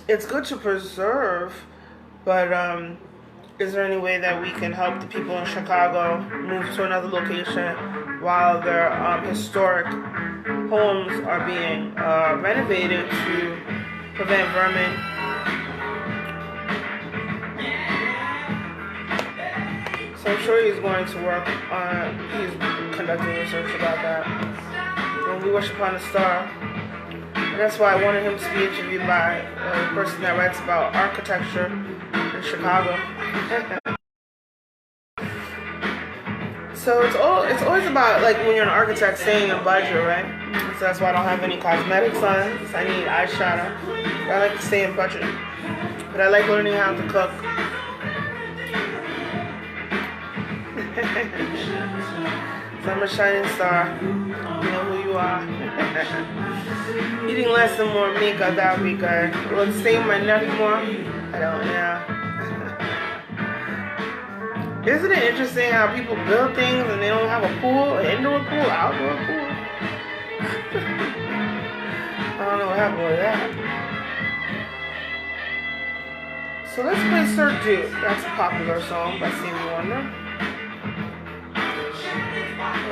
It's good to preserve, but is there any way that we can help the people in Chicago move to another location while their historic homes are being renovated to prevent vermin? So I'm sure he's going to work on, he's conducting research about that. When we wish upon a star. And that's why I wanted him to be interviewed by a person that writes about architecture in Chicago. So it's always about, like, when you're an architect, staying in budget, right? So that's why I don't have any cosmetics on. So I need eyeshadow. But I like to stay in budget. But I like learning how to cook. So I'm a shining star. You know who you are. Eating less and more makeup, that would be good. Will it stain my neck more? I don't know. Isn't it interesting how people build things and they don't have a pool, an indoor pool, outdoor pool? I don't know what happened with that. So let's play Sir Duke. That's a popular song by Stevie Wonder.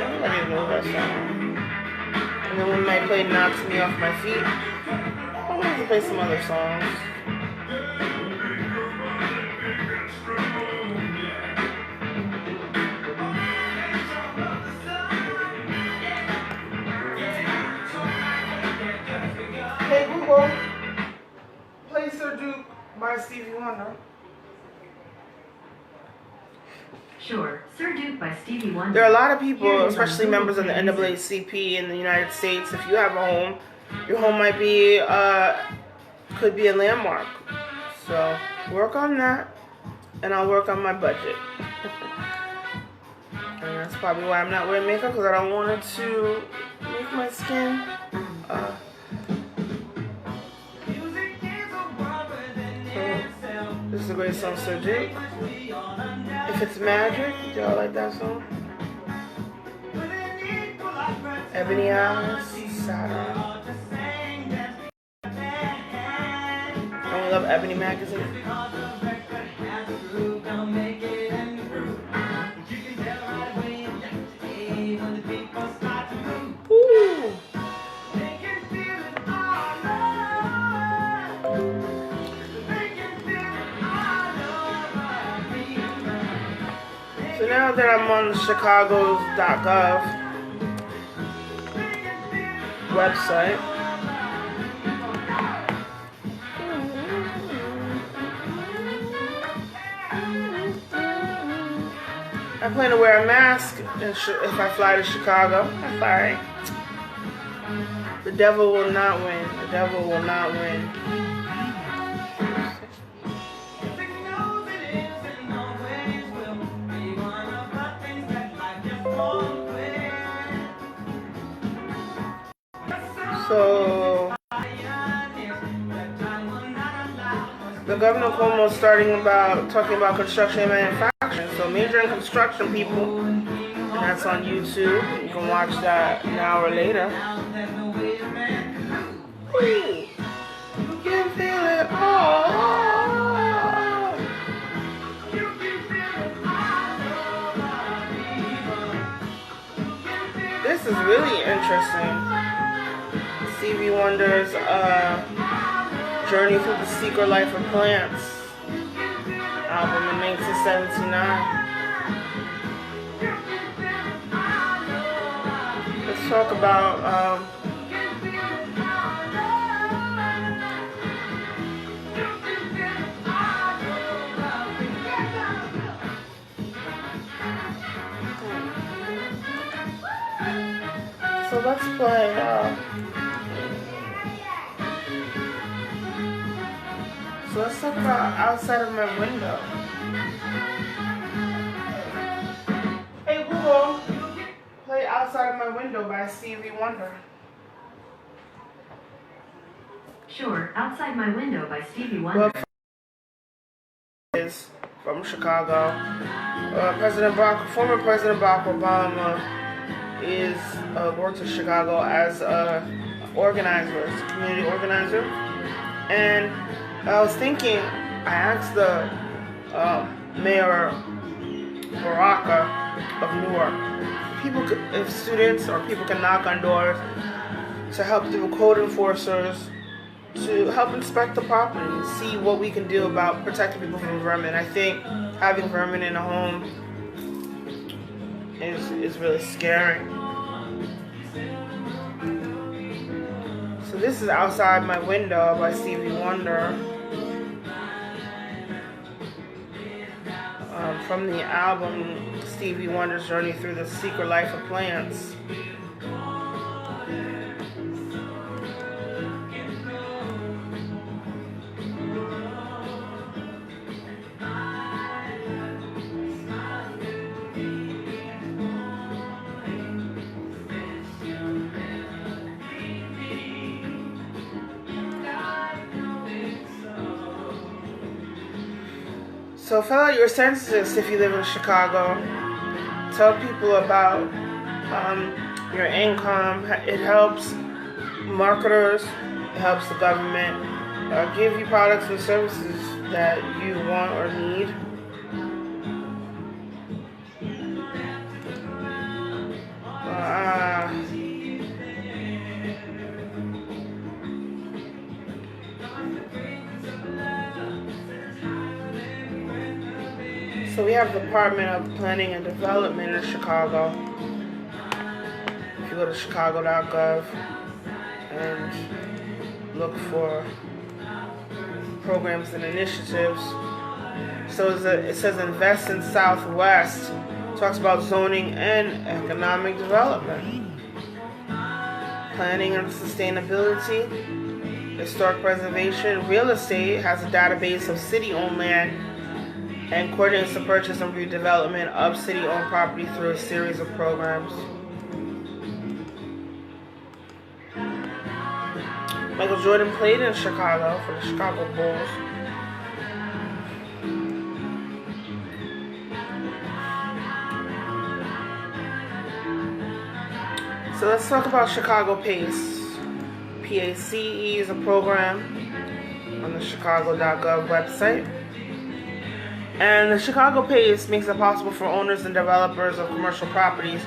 Everybody knows that song. And then we might play Knocks Me Off My Feet. I'm going to play some other songs. Hey Google, play Sir Duke by Stevie Wonder. Sure, Sir Duke by Stevie Wonder. There are a lot of people, especially members of the NAACP in the United States. If you have a home, your home might be, could be a landmark. So work on that, and I'll work on my budget. And that's probably why I'm not wearing makeup, because I don't want it to make my skin. This is a great song, Sir Duke. If It's Magic, do y'all like that song? Ebony Eyes, Saturn. Don't we love Ebony Magazine? Ooh. that I'm on the chicago.gov website. I plan to wear a mask if I fly to Chicago. I'm sorry. The devil will not win. The devil will not win. So the Governor Cuomo is talking about construction and manufacturing. So major in construction, people, and that's on YouTube. You can watch that an hour later. Ooh, you can feel it all. This is really interesting. Stevie Wonder's Journey Through the Secret Life of Plants album in 1979. Let's talk about so let's play so let's talk about Outside of My Window. Hey Google, play Outside of My Window by Stevie Wonder. Sure, Outside My Window by Stevie Wonder. Is from Chicago. Former President Barack Obama worked in Chicago as a community organizer, and I was thinking, I asked the Mayor Baraka of Newark, if students or people can knock on doors to help the code enforcers to help inspect the property and see what we can do about protecting people from vermin. I think having vermin in a home is really scary. So this is Outside My Window by Stevie Wonder. From the album Stevie Wonder's Journey Through the Secret Life of Plants. So fill out your census if you live in Chicago. Tell people about your income. It helps marketers, it helps the government give you products and services that you want or need. So we have the Department of Planning and Development in Chicago. If you go to chicago.gov and look for programs and initiatives. So it says invest in Southwest. It talks about zoning and economic development. Planning and sustainability. Historic preservation. Real estate has a database of city-owned land and coordinates the purchase and redevelopment of city-owned property through a series of programs. Michael Jordan played in Chicago for the Chicago Bulls. So let's talk about Chicago PACE. PACE is a program on the chicago.gov website. And the Chicago PACE makes it possible for owners and developers of commercial properties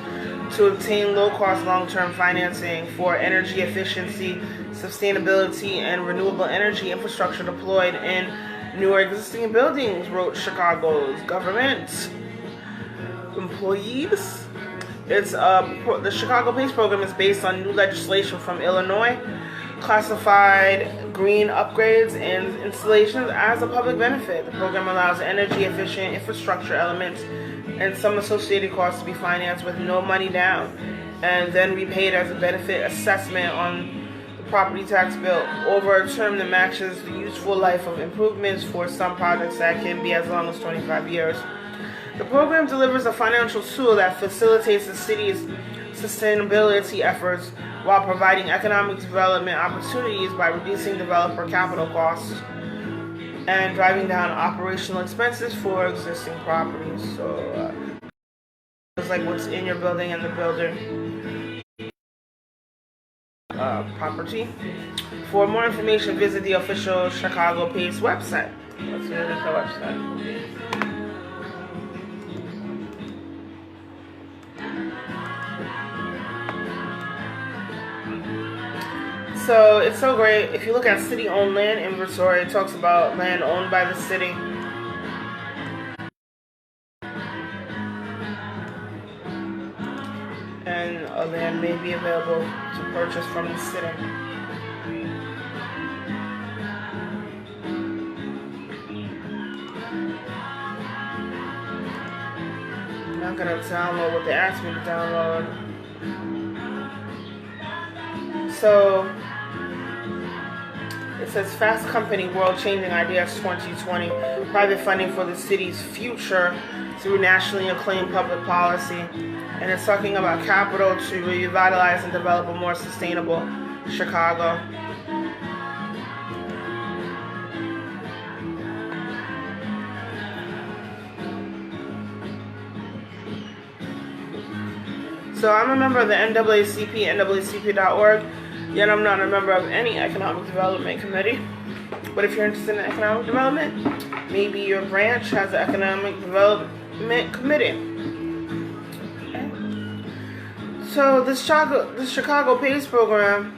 to obtain low-cost long-term financing for energy efficiency, sustainability, and renewable energy infrastructure deployed in new or existing buildings, wrote Chicago's government. employees. It's the Chicago PACE program is based on new legislation from Illinois, classified green upgrades and installations as a public benefit. The program allows energy-efficient infrastructure elements and some associated costs to be financed with no money down, and then repaid as a benefit assessment on the property tax bill over a term that matches the useful life of improvements for some projects that can be as long as 25 years. The program delivers a financial tool that facilitates the city's sustainability efforts while providing economic development opportunities by reducing developer capital costs and driving down operational expenses for existing properties. So it's like what's in your building and the builder property. For more information, visit the official Chicago PACE website. Let's visit the website. So it's so great. If you look at city-owned land inventory, it talks about land owned by the city. And land may be available to purchase from the city. I'm not going to download what they asked me to download. So it says Fast Company World Changing Ideas 2020, private funding for the city's future through nationally acclaimed public policy. And it's talking about capital to revitalize and develop a more sustainable Chicago. So I'm a member of the NAACP, NAACP.org. Yet I'm not a member of any economic development committee. But if you're interested in economic development, maybe your branch has an economic development committee. Okay. So this Chicago PACE program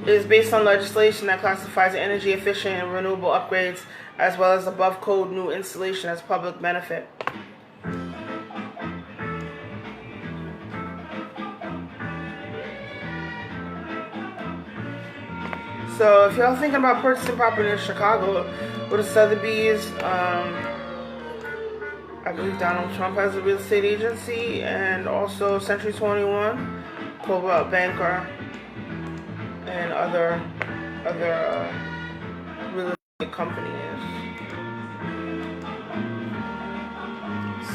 is based on legislation that classifies energy efficient and renewable upgrades as well as above code new installation as public benefit. So if y'all thinking about purchasing property in Chicago, go to Sotheby's. I believe Donald Trump has a real estate agency, and also Century 21, Cobalt Banker, and other real estate companies.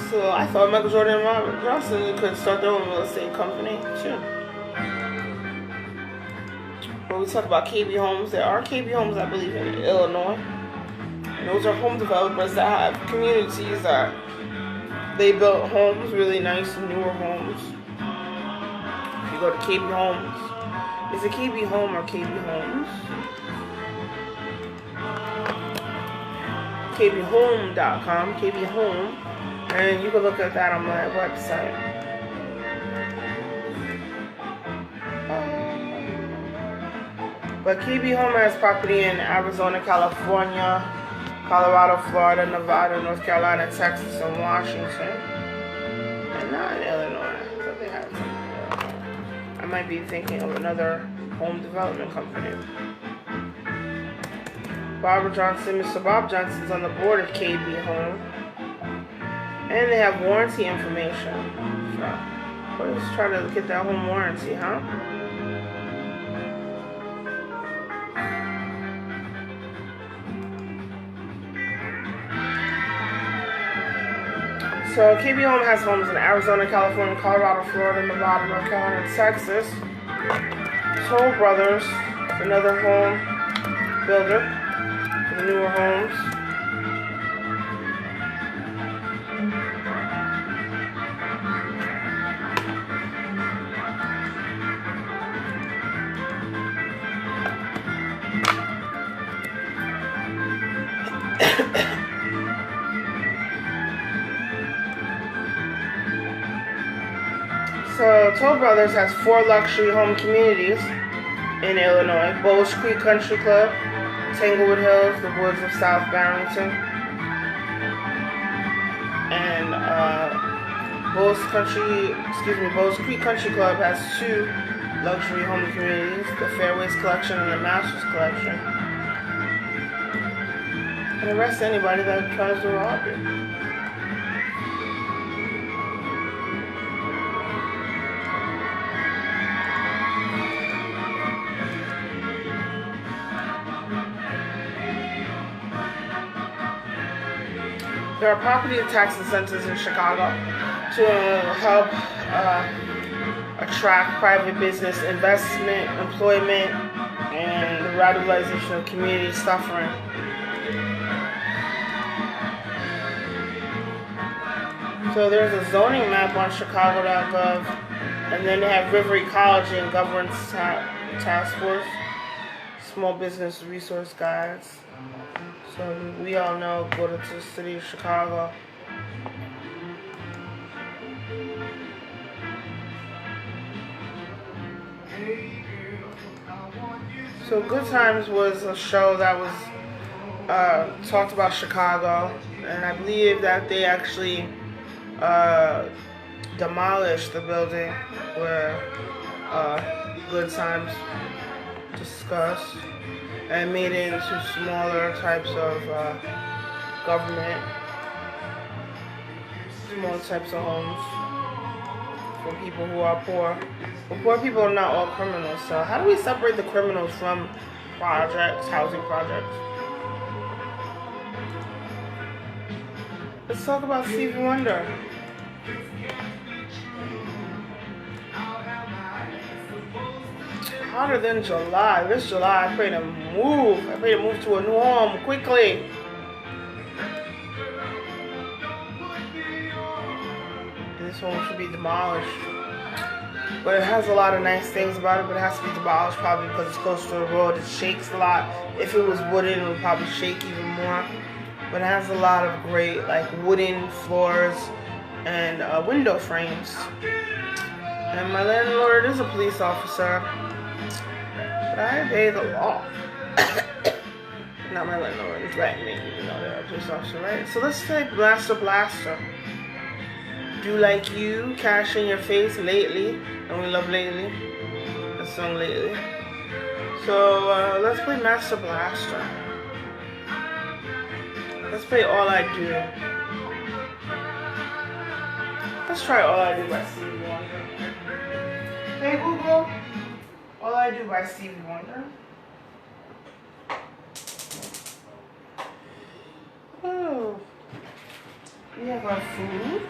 So I thought Michael Jordan and Robert Johnson could start their own real estate company too. When we talk about KB Homes, there are KB Homes, I believe, in Illinois. And those are home developers that have communities that they built homes, really nice, newer homes. If you go to KB Homes, is it KB Home or KB Homes? KBHome.com, KB Home, and you can look at that on my website. But KB Home has property in Arizona, California, Colorado, Florida, Nevada, North Carolina, Texas, and Washington. And not in Illinois. I thought they had some. I might be thinking of another home development company. Barbara Johnson, Mr. Bob Johnson's on the board of KB Home. And they have warranty information. So, let's try to get that home warranty, huh? So KB Home has homes in Arizona, California, Colorado, Florida, Nevada, North Carolina, and Texas. Toll Brothers, another home builder for the newer homes. So Toll Brothers has 4 luxury home communities in Illinois: Bowles Creek Country Club, Tanglewood Hills, the Woods of South Barrington, and Bowes Creek Country Club has 2 luxury home communities, the Fairways Collection and the Masters Collection. And arrest anybody that tries to rob it. There are property tax incentives in Chicago to help attract private business investment, employment, and the radicalization of community suffering. So there's a zoning map on Chicago.gov, and then they have River Ecology and Governance Task Force, Small Business Resource Guides. So we all know, go to the city of Chicago. So Good Times was a show that was talked about Chicago, and I believe that they actually demolished the building where Good Times discussed and made it into smaller types of government, smaller types of homes for people who are poor. But poor people are not all criminals, so how do we separate the criminals from projects, housing projects? Let's talk about Stevie Wonder. Hotter than July. This July, I pray to move. I pray to move to a new home quickly. This home should be demolished. But it has a lot of nice things about it, but it has to be demolished probably because it's close to the road. It shakes a lot. If it was wooden, it would probably shake even more. But it has a lot of great like wooden floors and window frames. And my landlord is a police officer. But I obey the law. Not my landlord, it's threatening me, even though they're a police officer, right? So let's say Blaster Blaster. Do Like You, Cash in Your Face, Lately. And we love Lately. The song Lately. So let's play Master Blaster. Let's play All I Do. Let's try All I Do by Stevie Wonder. Hey Google, All I Do by Stevie Wonder. Oh, we have our food.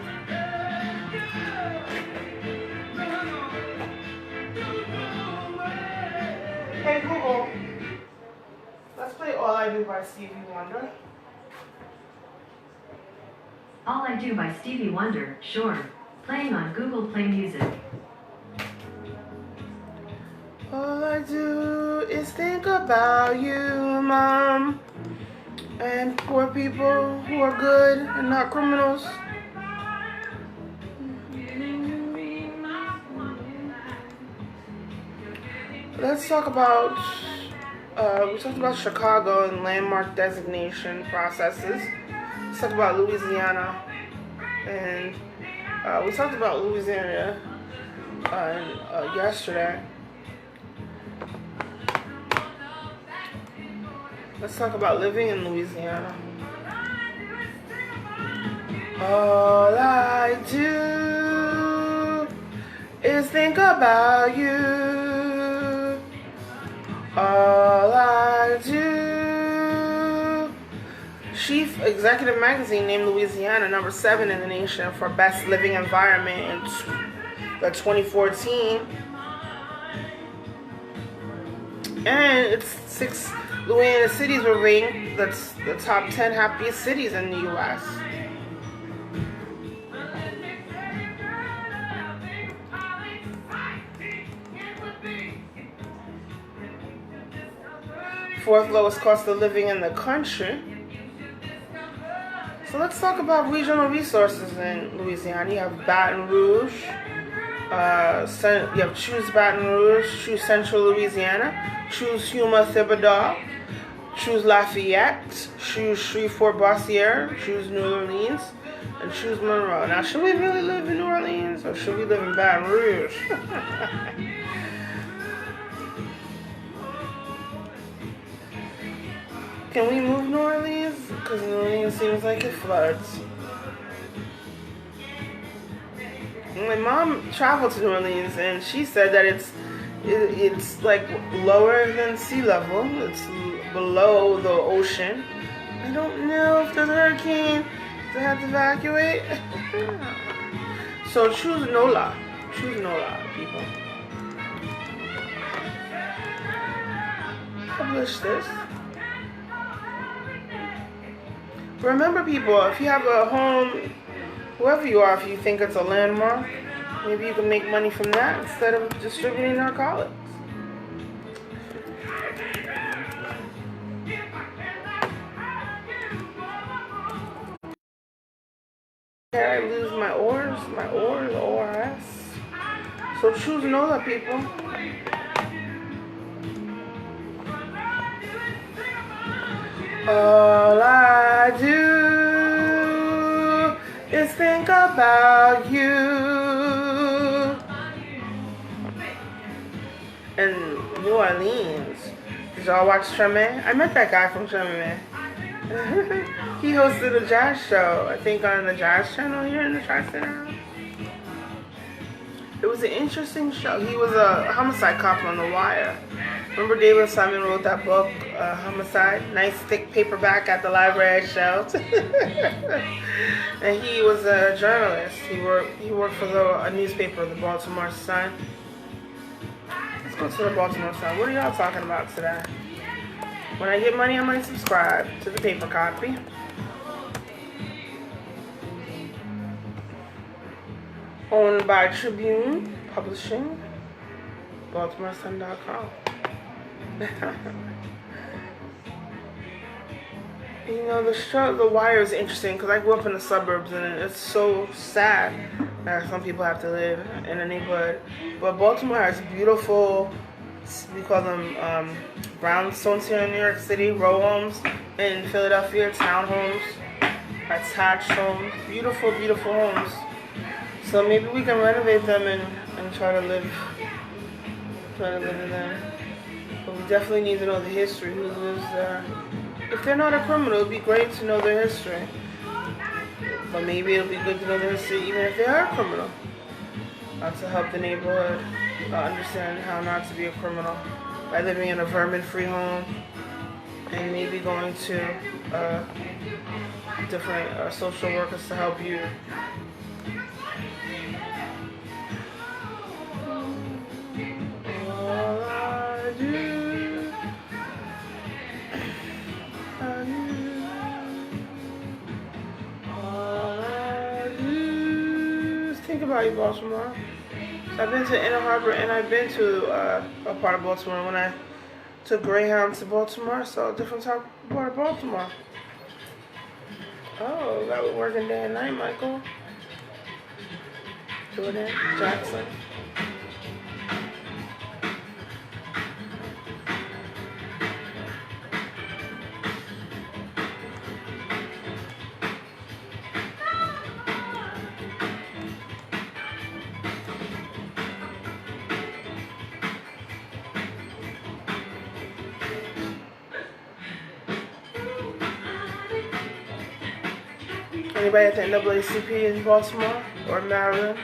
Hey Google, let's play All I Do by Stevie Wonder. All I Do by Stevie Wonder, sure. Playing on Google Play Music. All I do is think about you, Mom, and poor people who are good and not criminals. Let's talk about, we talked about Chicago and landmark designation processes. Let's talk about Louisiana. And we talked about Louisiana yesterday. Let's talk about living in Louisiana. All I do is think about you. All I do. Chief Executive Magazine named Louisiana number 7 in the nation for best living environment in the 2014. And it's 6 Louisiana cities were ranked the top 10 happiest cities in the U.S. Fourth lowest cost of living in the country. So let's talk about regional resources in Louisiana. You have Baton Rouge. You have Choose Baton Rouge, Choose Central Louisiana, Choose Yuma Thibodeau, Choose Lafayette, Choose Shreveport Bossier, Choose New Orleans, and choose Monroe. Now, should we really live in New Orleans or should we live in Baton Rouge? Can we move New Orleans? Because New Orleans seems like it floods. My mom traveled to New Orleans and she said that it's like lower than sea level. It's below the ocean. I don't know if there's a hurricane. They have to evacuate. So choose NOLA. Choose NOLA, people. Publish this. Remember, people, if you have a home, whoever you are, if you think it's a landmark, maybe you can make money from that instead of distributing narcotics. Can I lose my ORs, ORS? So choose NOLA, people. All I do is think about you. And New Orleans. Did y'all watch Treme? I met that guy from Treme. He hosted a jazz show, I think on the Jazz Channel here in the Tri-Center. It was an interesting show. He was a homicide cop on The Wire. Remember David Simon wrote that book, Homicide? Nice thick paperback at the library shelf. And he was a journalist. He worked for a newspaper, the Baltimore Sun. Let's go to the Baltimore Sun. What are y'all talking about today? When I get money, I might subscribe to the paper copy. Owned by Tribune Publishing, BaltimoreSun.com. You know, the Wire is interesting because I grew up in the suburbs and it's so sad that some people have to live in a neighborhood. But Baltimore has beautiful, we call them brownstones here in New York City, row homes. In Philadelphia, townhomes, attached homes, beautiful, beautiful homes. So maybe we can renovate them and try to live in them. But we definitely need to know the history, who lives there. If they're not a criminal, it would be great to know their history. But maybe it'll be good to know their history even if they are a criminal. To help the neighborhood understand how not to be a criminal by living in a vermin-free home and maybe going to different social workers to help you. All I do, all I do is think about you, Baltimore. So I've been to Inner Harbor and I've been to a part of Baltimore when I took Greyhound to Baltimore, so a different type of part of Baltimore. Oh, that was working day and night, Michael. Jordan Jackson. Anybody at the NAACP in Baltimore or Maryland,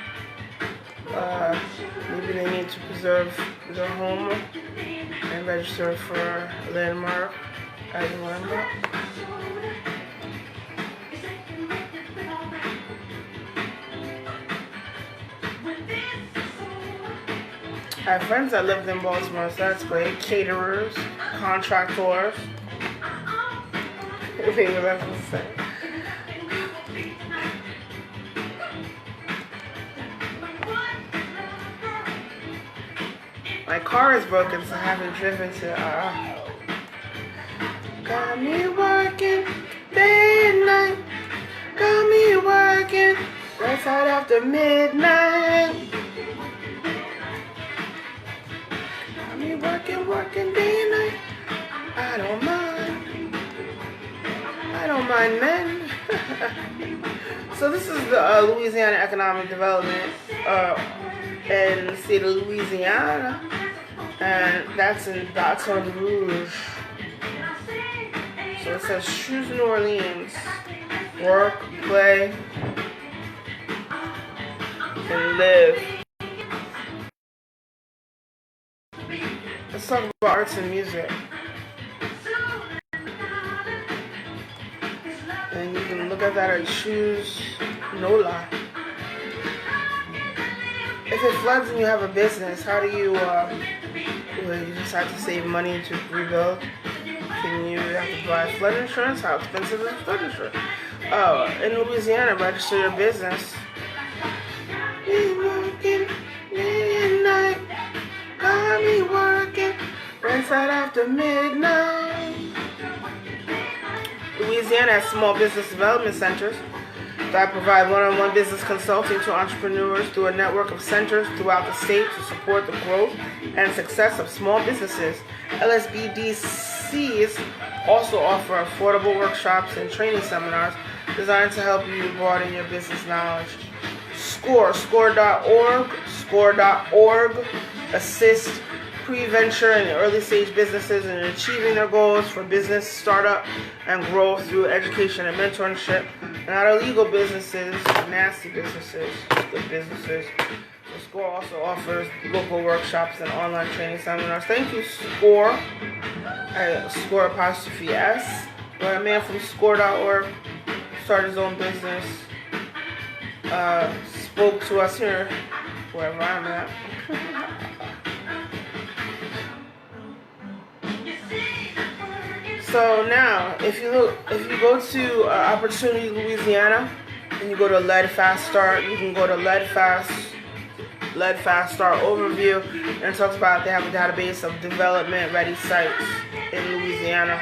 maybe they need to preserve their home and register for a landmark as a landmark. I have friends that lived in Baltimore, so that's great. Caterers, contractors. Maybe that's what to say. My car is broken, so I haven't driven to Got me working day and night. Got me working right out after midnight. Got me working day and night. I don't mind men. So this is the Louisiana Economic Development in the state of Louisiana, and that's in Baton Rouge. So it says choose New Orleans, work, play, and live. Let's talk about arts and music. And you can look at that or choose NOLA. If it floods and you have a business, how do you, you just have to save money to rebuild? Can you have to buy flood insurance? How expensive is flood insurance? Oh, in Louisiana, register your business. Be working day and night, got me working, right side after midnight. Louisiana has small business development centers that provide one-on-one business consulting to entrepreneurs through a network of centers throughout the state to support the growth and success of small businesses. LSBDCs also offer affordable workshops and training seminars designed to help you broaden your business knowledge. SCORE.org assist pre-venture and early stage businesses in achieving their goals for business startup and growth through education and mentorship. Not illegal businesses, nasty businesses, good businesses. So SCORE also offers local workshops and online training seminars. Thank you, SCORE. SCORE''S. Where a man from SCORE.org started his own business. Spoke to us here, wherever I'm at. So now, if you go to Opportunity Louisiana and you go to Lead Fast Start, you can go to Lead Fast Start Overview, and it talks about they have a database of development ready sites in Louisiana.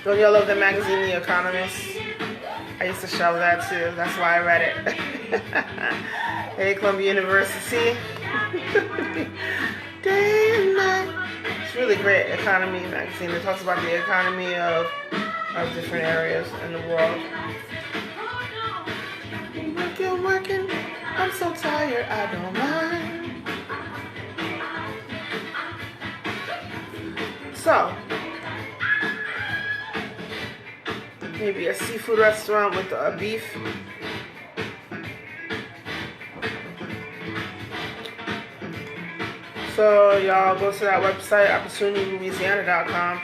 Don't y'all love the magazine The Economist? I used to shove that too. That's why I read it. Hey, Columbia University. Day and night. It's really great economy magazine. It talks about the economy of different areas in the world. Working. I'm so tired, I don't mind. So, maybe a seafood restaurant with a beef. So y'all go to that website, opportunitylouisiana.com,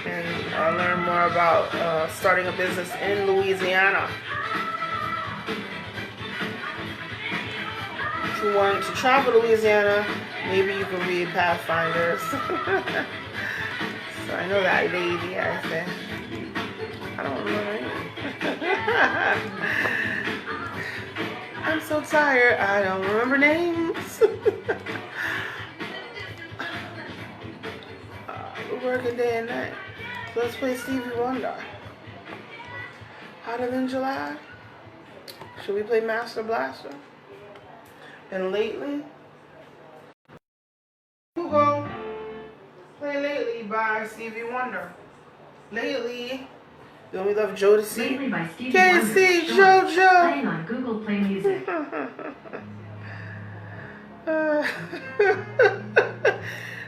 and learn more about starting a business in Louisiana. If you want to travel to Louisiana, maybe you can read Pathfinders. So I know that lady, I think. I don't remember. I'm so tired, I don't remember names. We're working day and night. So let's play Stevie Wonder. Hotter than July? Should we play Master Blaster? And Lately? Google. Play Lately by Stevie Wonder. Lately. Don't we love Jodeci? Lately by Stevie KC, Wonder. JoJo. Playing on Google Play Music.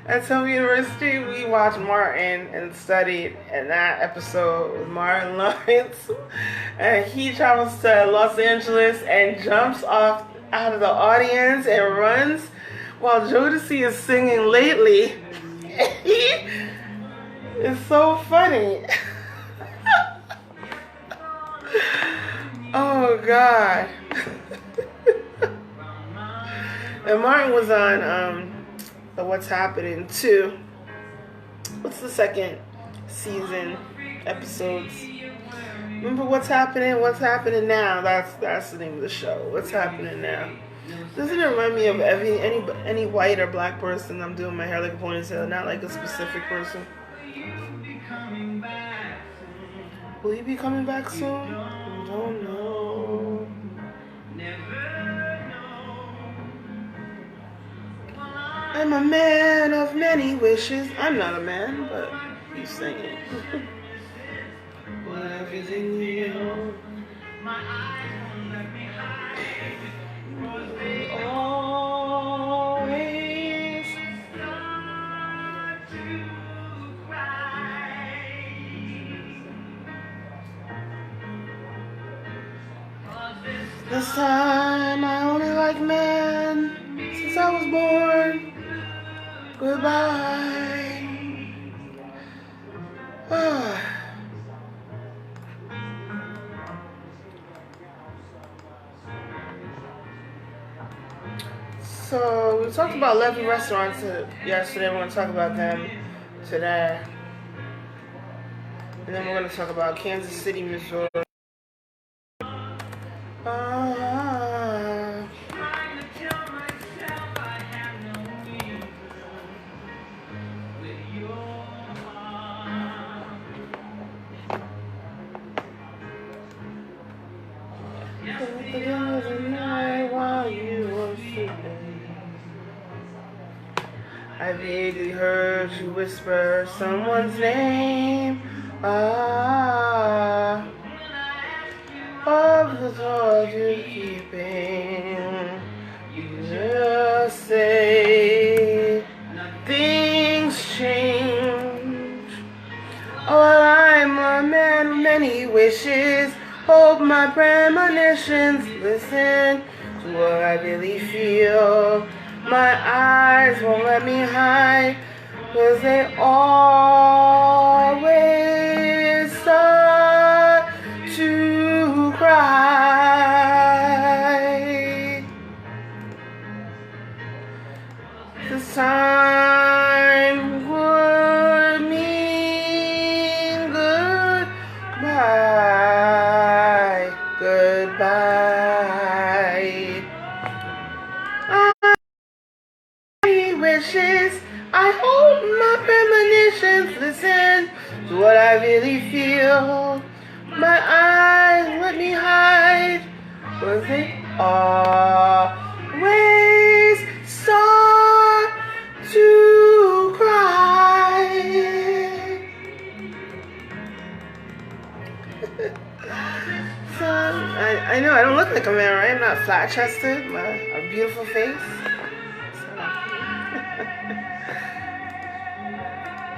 At Home University, we watched Martin and studied in that episode with Martin Lawrence. And he travels to Los Angeles and jumps off out of the audience and runs while Jodeci is singing Lately. It's so funny. Oh, God. And Martin was on the What's Happening too. What's the second season episodes? Remember What's Happening? What's Happening Now? That's the name of the show. What's Happening Now? Doesn't it remind me of any white or black person? I'm doing my hair like a ponytail, not like a specific person. Will you be coming back soon? I don't know. I'm a man of many wishes. I'm not a man, but he's singing. everything you. My eyes won't let me hide. 'Cause they Always. start to cry. 'Cause This time I only like men since I was born. Goodbye. Ah. So we talked about 11 restaurants yesterday. We're going to talk about them today. And then we're going to talk about Kansas City, Missouri. trying to tell myself I have no reason with your heart. The other night while you were sleeping, I vaguely heard you whisper someone's name. Ah, of the thought you're keeping. You just say things change. Oh, well, I'm a man of many wishes. Hope my premonitions listen to what I really feel. My eyes won't let me hide, 'cause they always start to cry. This time would mean goodbye, goodbye. I wishes, I hope my premonitions listen to what I really feel. My eyes let me hide, 'cause they always start to cry. So, I know I don't look like a man, right? I'm not flat-chested, a beautiful face. So,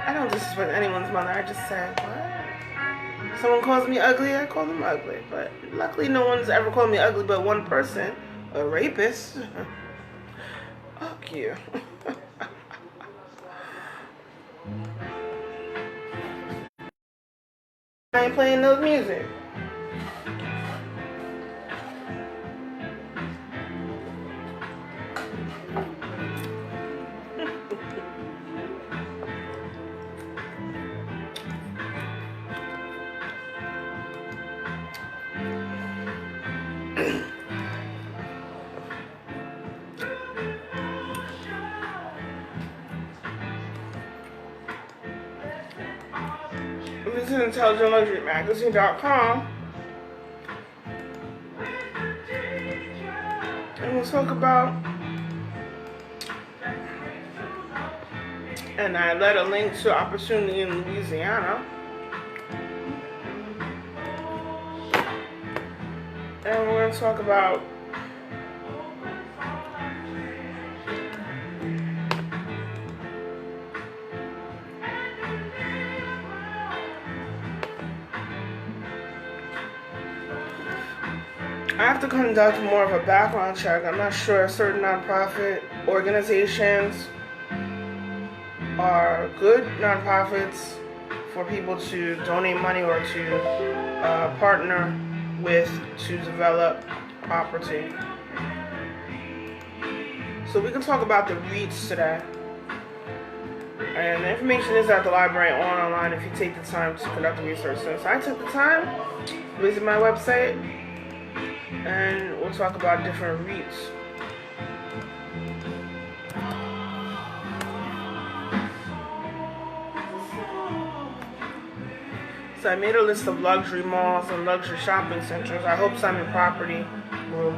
I don't disrespect anyone's mother. I just say, what? If someone calls me ugly, I call them ugly. But luckily, no one's ever called me ugly but one person, a rapist. Fuck you. I ain't playing no music. This is IntelligentLuxuryMagazine.com, and we'll talk about, and I led a link to opportunity in Louisiana, and we're going to talk about I have to conduct more of a background check. I'm not sure if certain nonprofit organizations are good nonprofits for people to donate money or to partner with to develop property. So we can talk about the REITs today. And the information is at the library or online if you take the time to conduct the research. So I took the time, visit my website, and we'll talk about different REITs. So I made a list of luxury malls and luxury shopping centers. I hope Simon Property will.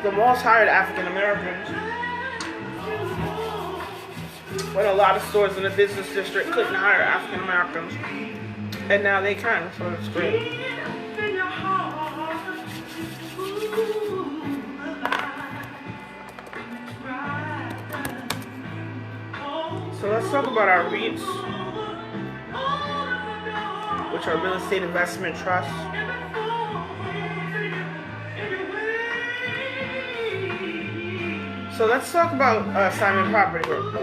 The malls hired African Americans when a lot of stores in the business district couldn't hire African Americans. And now they can, so it's great. So let's talk about our REITs, which are real estate investment trusts. So let's talk about Simon Property Group.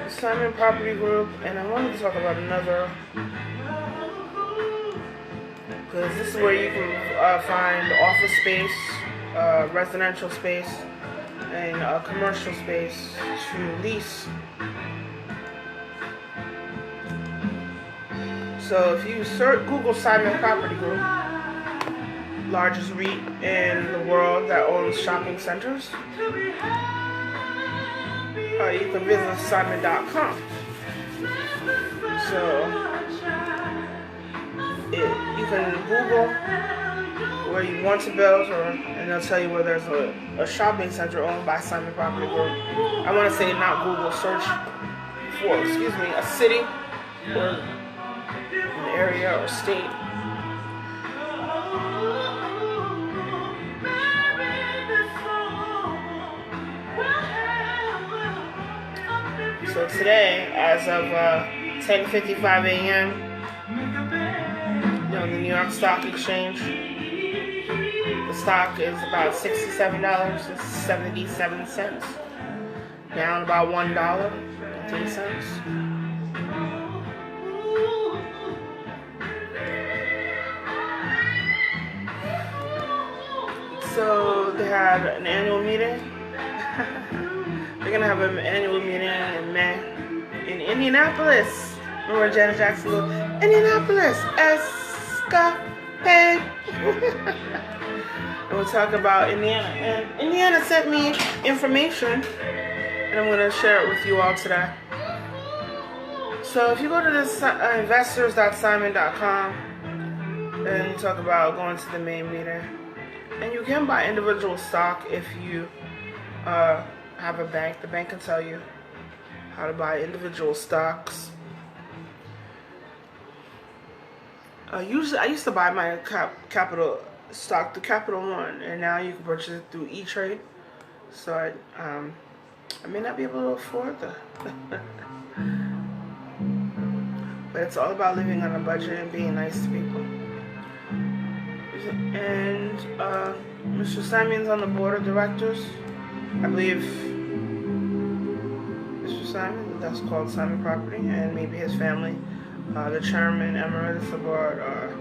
Simon Property Group, and I wanted to talk about another, because this is where you can find office space, residential space, and commercial space to lease. So if you Google Simon Property Group, largest REIT in the world that owns shopping centers, you can visit Simon.com. So you can Google where you want to build, and they'll tell you where there's a shopping center owned by Simon Property Group. I want to say not Google, search for, a city or an area or state. So today, as of 10:55 a.m., on the New York Stock Exchange, the stock is about $67.77, down about $1.03. So they had an annual meeting. They're gonna have an annual meeting in May in Indianapolis. Remember Janet Jackson goes, Indianapolis, escapade. And we'll talk about Indiana. And Indiana sent me information, and I'm gonna share it with you all today. So if you go to this investors.simon.com, and you talk about going to the main meeting, and you can buy individual stock if you have a bank. The bank can tell you how to buy individual stocks. Usually, I used to buy my capital stock through Capital One, and now you can purchase it through E-Trade. So I may not be able to afford that. But it's all about living on a budget and being nice to people. And Mr. Simon's on the board of directors. I believe Mr. Simon, that's called Simon Property, and maybe his family. The chairman emeritus of the board are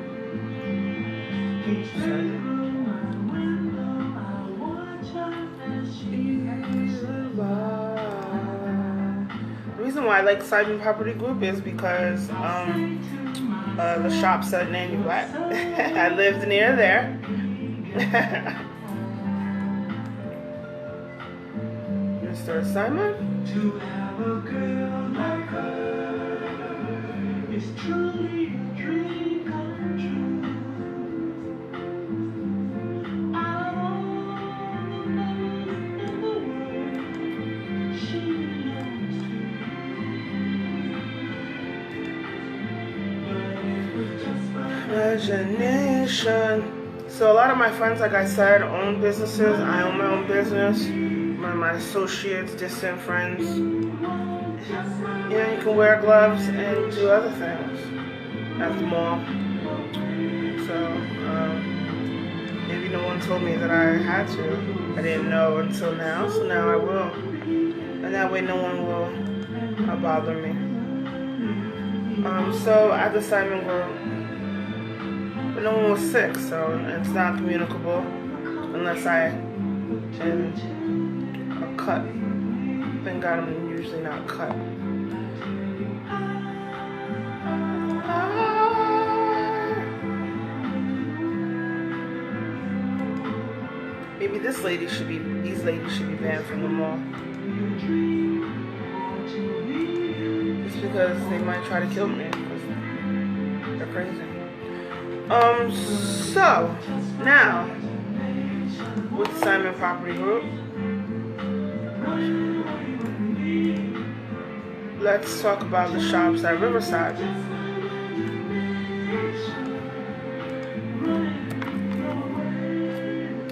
The reason why I like Sazon Property Group is because the shop said Nanny Black. I lived near there. Mr. Simon? To have a girl like her is truly a dream come true. Out of all the lovers in the world, she belongs to me. But it was just Imagination. So a lot of my friends, like I said, own businesses. I own my own business. My associates, distant friends. You can wear gloves and do other things at the mall. So maybe no one told me that I had to. I didn't know until now, so now I will. And that way no one will bother me. So at the Simon Group, but no one was sick, so it's not communicable unless I am cut. Thank God I'm usually not cut. Maybe these ladies should be banned from the mall. It's because they might try to kill me because they're crazy. So now with Simon Property Group, Let's talk about the shops at Riverside.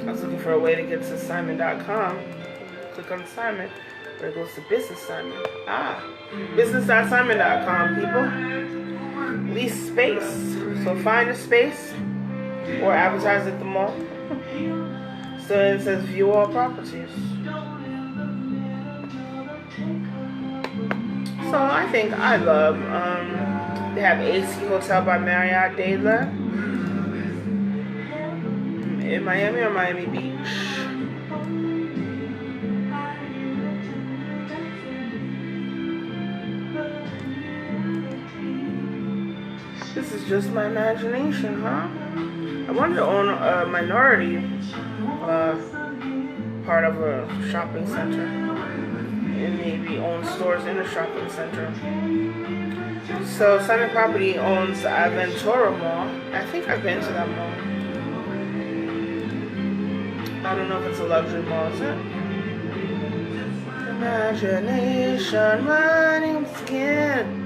I was looking for a way to get to Simon.com. Click on Simon, where it goes to Business Simon. Business.simon.com, people. Lease space. So find a space or advertise at the mall. So it says view all properties. So I love, they have AC Hotel by Marriott Dadeland in Miami or Miami Beach. This is just my imagination, huh? I wanted to own a minority part of a shopping center and maybe own stores in a shopping center. So Simon Property owns Aventura Mall. I think I've been to that mall. I don't know if it's a luxury mall, is it? Imagination running skin.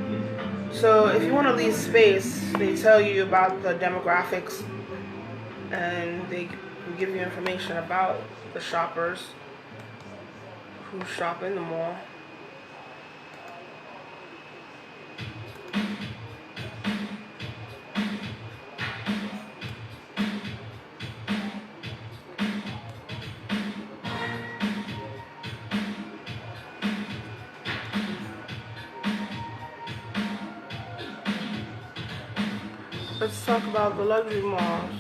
So if you want to lease space, they tell you about the demographics and they give you information about the shoppers who shop in the mall. Let's talk about the luxury malls.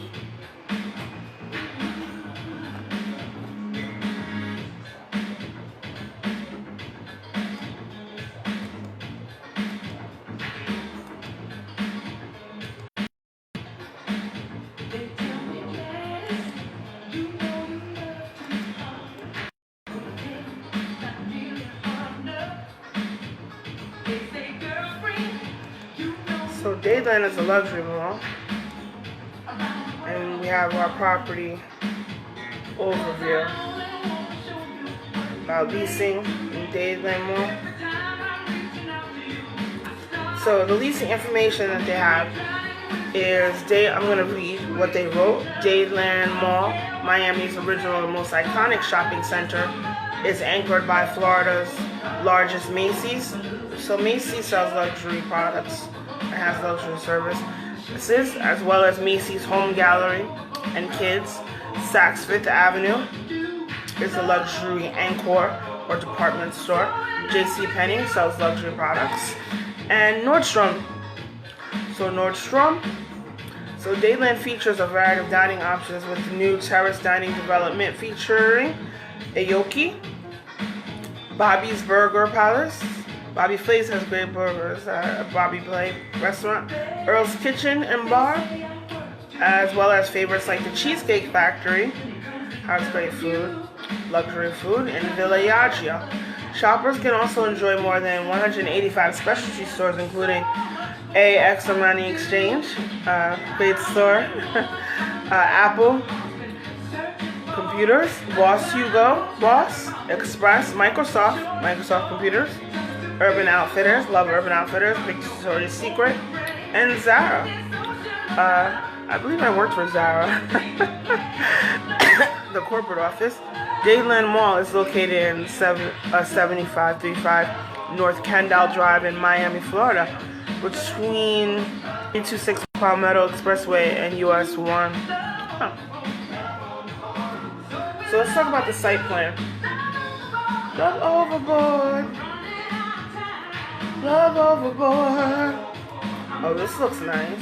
So Dadeland is a luxury mall, and we have our property overview about leasing in Dadeland Mall. So the leasing information that they have is, I'm going to read what they wrote. Dadeland Mall, Miami's original and most iconic shopping center, is anchored by Florida's largest Macy's. So Macy's sells luxury products. It has luxury services, as well as Macy's Home Gallery and Kids. Saks Fifth Avenue is a luxury anchor or department store. JCPenney sells luxury products. And Nordstrom. So Dadeland features a variety of dining options with the new terrace dining development featuring Aoki, Bobby's Burger Palace. Bobby Flay's has great burgers at Bobby Flay restaurant. Earl's Kitchen and Bar, as well as favorites like the Cheesesteak Factory, has great food, luxury food, and Villa Yaggia. Shoppers can also enjoy more than 185 specialty stores, including AX Money Exchange, Great Store, Apple Computers, Boss Hugo, Boss, Express, Microsoft Computers, Urban Outfitters, love Urban Outfitters, Victoria's Secret, and Zara. I believe I worked for Zara. The corporate office. Dadeland Mall is located in 7535 North Kendall Drive in Miami, Florida, between 326 Palmetto Expressway and US 1. Huh. So let's talk about the site plan. Love overboard. Love overboard. Oh, this looks nice.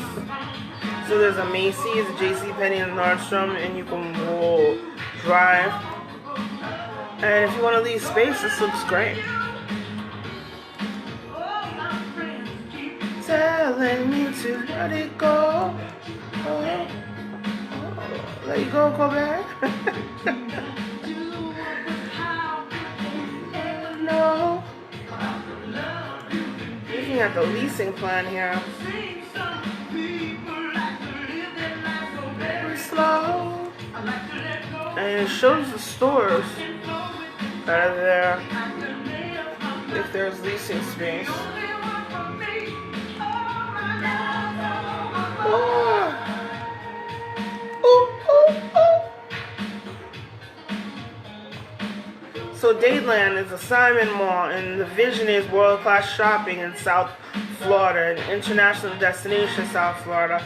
So there's a Macy's, a JCPenney, and Nordstrom, and you can drive. And if you want to lease space, this looks great. Telling me to let it go. Oh, let it go back. No. Looking at the leasing plan here. Very slow. And it shows the stores. that are there if there's leasing space. Oh. Ooh, ooh, ooh. So Dadeland is a Simon Mall, and the vision is world-class shopping in South Florida, an international destination, South Florida.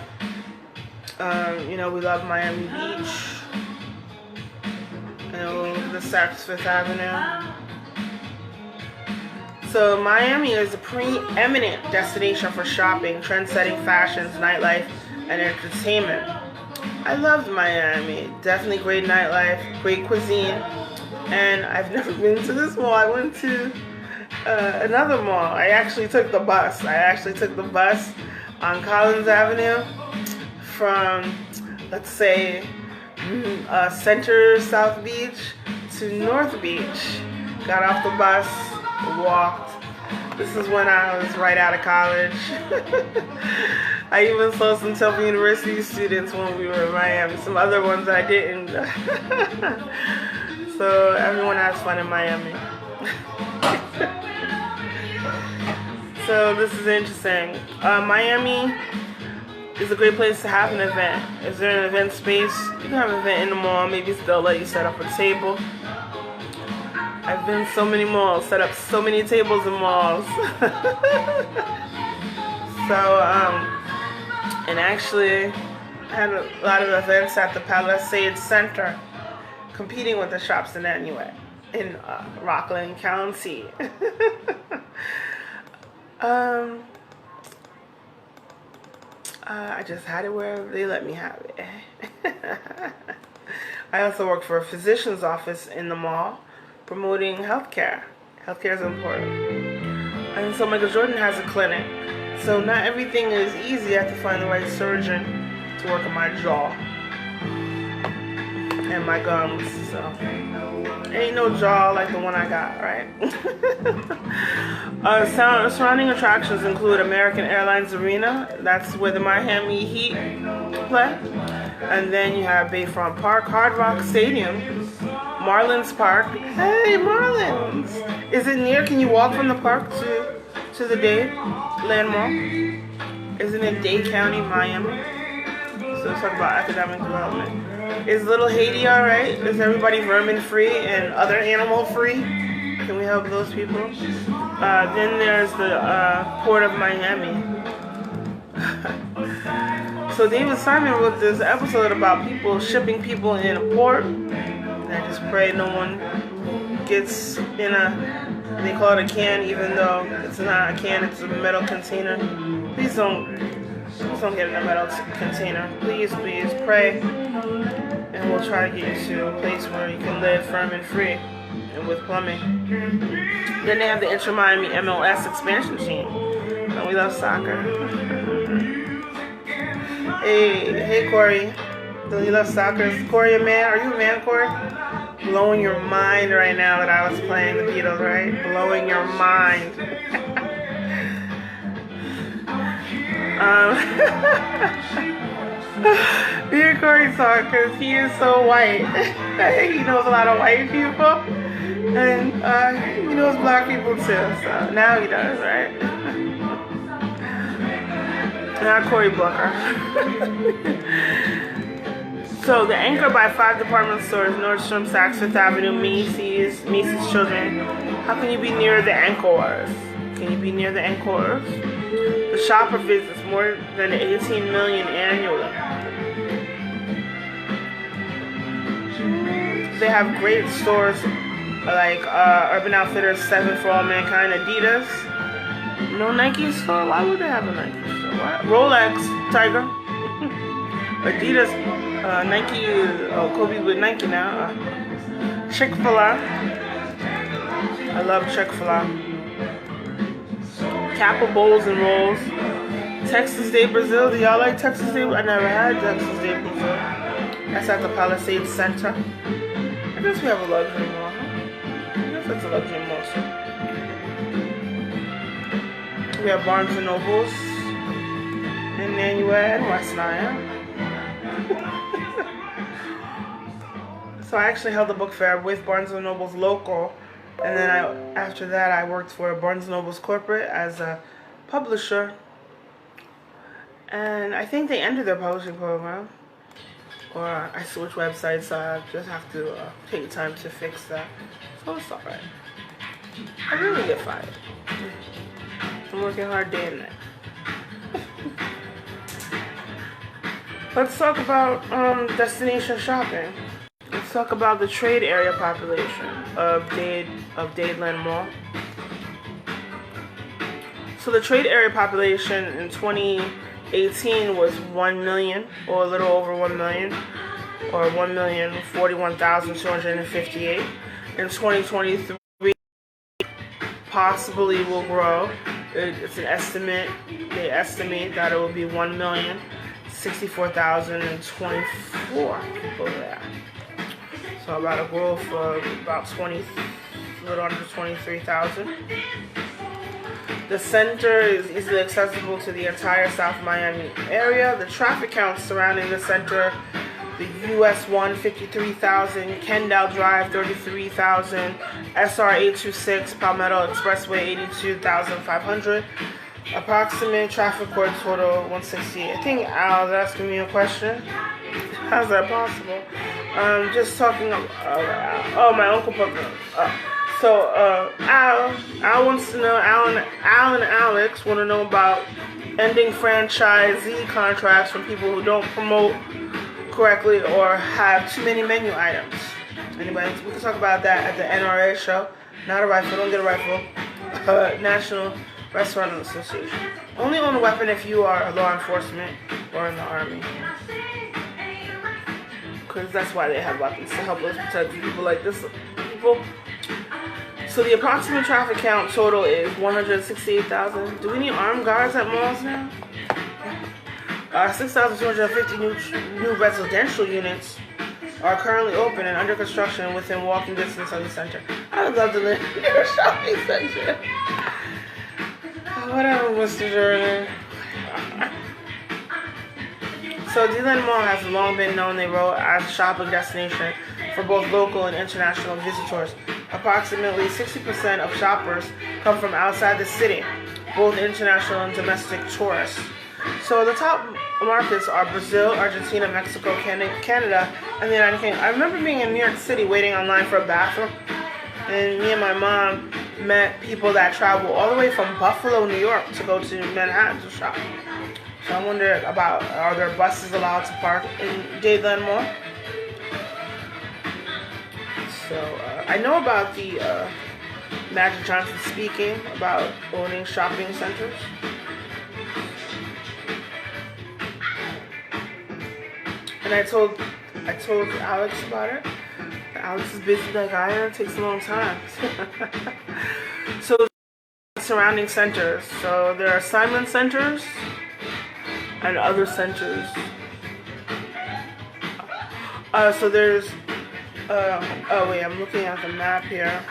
You know, we love Miami Beach. And the Saks Fifth Avenue. So Miami is a preeminent destination for shopping, trend-setting fashions, nightlife, and entertainment. I loved Miami. Definitely great nightlife, great cuisine. And I've never been to this mall. I went to another mall. I actually took the bus. On Collins Avenue from, let's say, Center South Beach to North Beach. Got off the bus, walked. This is when I was right out of college. I even saw some Temple University students when we were in Miami. Some other ones I didn't. So everyone has fun in Miami. So this is interesting. Miami is a great place to have an event. Is there an event space? You can have an event in the mall. Maybe they'll let you set up a table. I've been to so many malls, set up so many tables in malls. And actually I had a lot of events at the Palisades Center, competing with the shops in Rockland County. I just had it wherever they let me have it. I also work for a physician's office in the mall, promoting healthcare. Healthcare is important. And so Michael Jordan has a clinic. So not everything is easy. I have to find the right surgeon to work on my jaw and my gums. So ain't no jaw like the one I got, right? Surrounding attractions include American Airlines Arena. That's where the Miami Heat play. And then you have Bayfront Park, Hard Rock Stadium, Marlins Park. Hey, Marlins! Is it near? Can you walk from the park to the Dade Landmark? Isn't it Dade County, Miami? So let's talk about academic development. Is Little Haiti alright? Is everybody vermin free and other animal free? Can we help those people? Then there's the Port of Miami. So David Simon wrote this episode about people shipping people in a port. And I just pray no one gets in they call it a can, even though it's not a can, it's a metal container. Please don't get in a metal container. Please pray. And we'll try to get you to a place where you can live firm and free and with plumbing. Then they have the Inter Miami MLS expansion team. And we love soccer. Hey Corey. Don't you love soccer? Is Corey a man? Are you a man, Corey? Blowing your mind right now that I was playing the Beatles, right? Blowing your mind. Me and Corey talk because he is so white. He knows a lot of white people. And he knows black people too. So now he does, right? Not Cory Booker. So the anchor by 5 department stores, Nordstrom, Saks Fifth Avenue, Macy's Children. How can you be near the anchors? Can you be near the anchors? The shopper visits more than 18 million annually. They have great stores like Urban Outfitters, 7 for All Mankind, Adidas. No Nike store? Why would they have a Nike store? What? Rolex, Tiger. Adidas, Nike, Kobe with Nike now. Chick-fil-A. I love Chick-fil-A. Kappa Bowls and Rolls. Texas Day Brazil. Do y'all like Texas Day? I never had Texas Day Brazil. That's at the Palisades Center. I guess we have a luxury mall. I guess that's a luxury mall too. We have Barnes and Nobles in Nanuet and West Nile. So I actually held a book fair with Barnes and Noble's local And then after that, I worked for Barnes & Noble's corporate as a publisher. And I think they ended their publishing program. Or I switched websites, so I just have to take time to fix that. So it's alright. I really get fired. I'm working hard day and night. Let's talk about destination shopping. Let's talk about the trade area population of Dadeland Mall. So the trade area population in 2018 was 1 million, or a little over 1 million, or 1,041,258. In 2023, possibly will grow. It's an estimate. They estimate that it will be 1,064,024 people there. So about a growth of about a little under 23,000. The center is easily accessible to the entire South Miami area. The traffic counts surrounding the center: the US 1, 53,000, Kendall Drive, 33,000, SR 826, Palmetto Expressway, 82,500. Approximate traffic court total 168. I think Al's asking me a question. How's that possible? Just talking about, my uncle put me. Al wants to know, Al and Alex want to know about ending franchisee contracts from people who don't promote correctly or have too many menu items. Anybody? We can talk about that at the NRA show. Not a rifle, don't get a rifle. National Restaurant Association. Only own a weapon if you are law enforcement or in the army. Because that's why they have weapons, to help us protect people like this. So the approximate traffic count total is 168,000. Do we need armed guards at malls now? 6,250 new residential units are currently open and under construction within walking distance of the center. I would love to live near a shopping center. Whatever, Mr. Jordan. So Dadeland Mall has long been known, they wrote, as a shopping destination for both local and international visitors. Approximately 60% of shoppers come from outside the city, both international and domestic tourists. So the top markets are Brazil, Argentina, Mexico, Canada, and the United Kingdom. I remember being in New York City waiting online for a bathroom, and me and my mom met people that travel all the way from Buffalo, New York to go to Manhattan to shop. So I wonder about, are there buses allowed to park in Dadeland Mall? So I know about the Magic Johnson speaking about owning shopping centers. And I told Alex about it. Alex is busy like I am. It takes a long time. So surrounding centers. So there are Simon centers and other centers. So there's. I'm looking at the map here.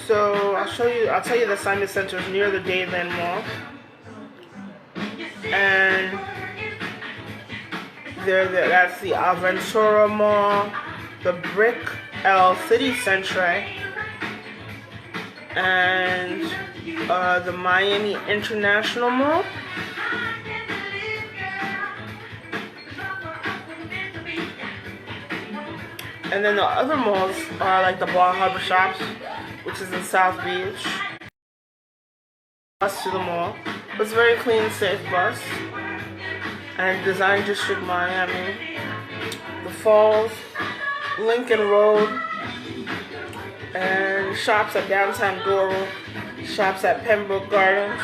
So I'll tell you the Simon Centers near the Dadeland Mall. And that's the Aventura Mall, the Brick L City Centre, and the Miami International Mall. And then the other malls are like the Bar Harbor Shops, which is in South Beach. Bus to the mall. It's a very clean, safe bus. And Design District Miami. The Falls, Lincoln Road, and shops at downtown Doral, shops at Pembroke Gardens,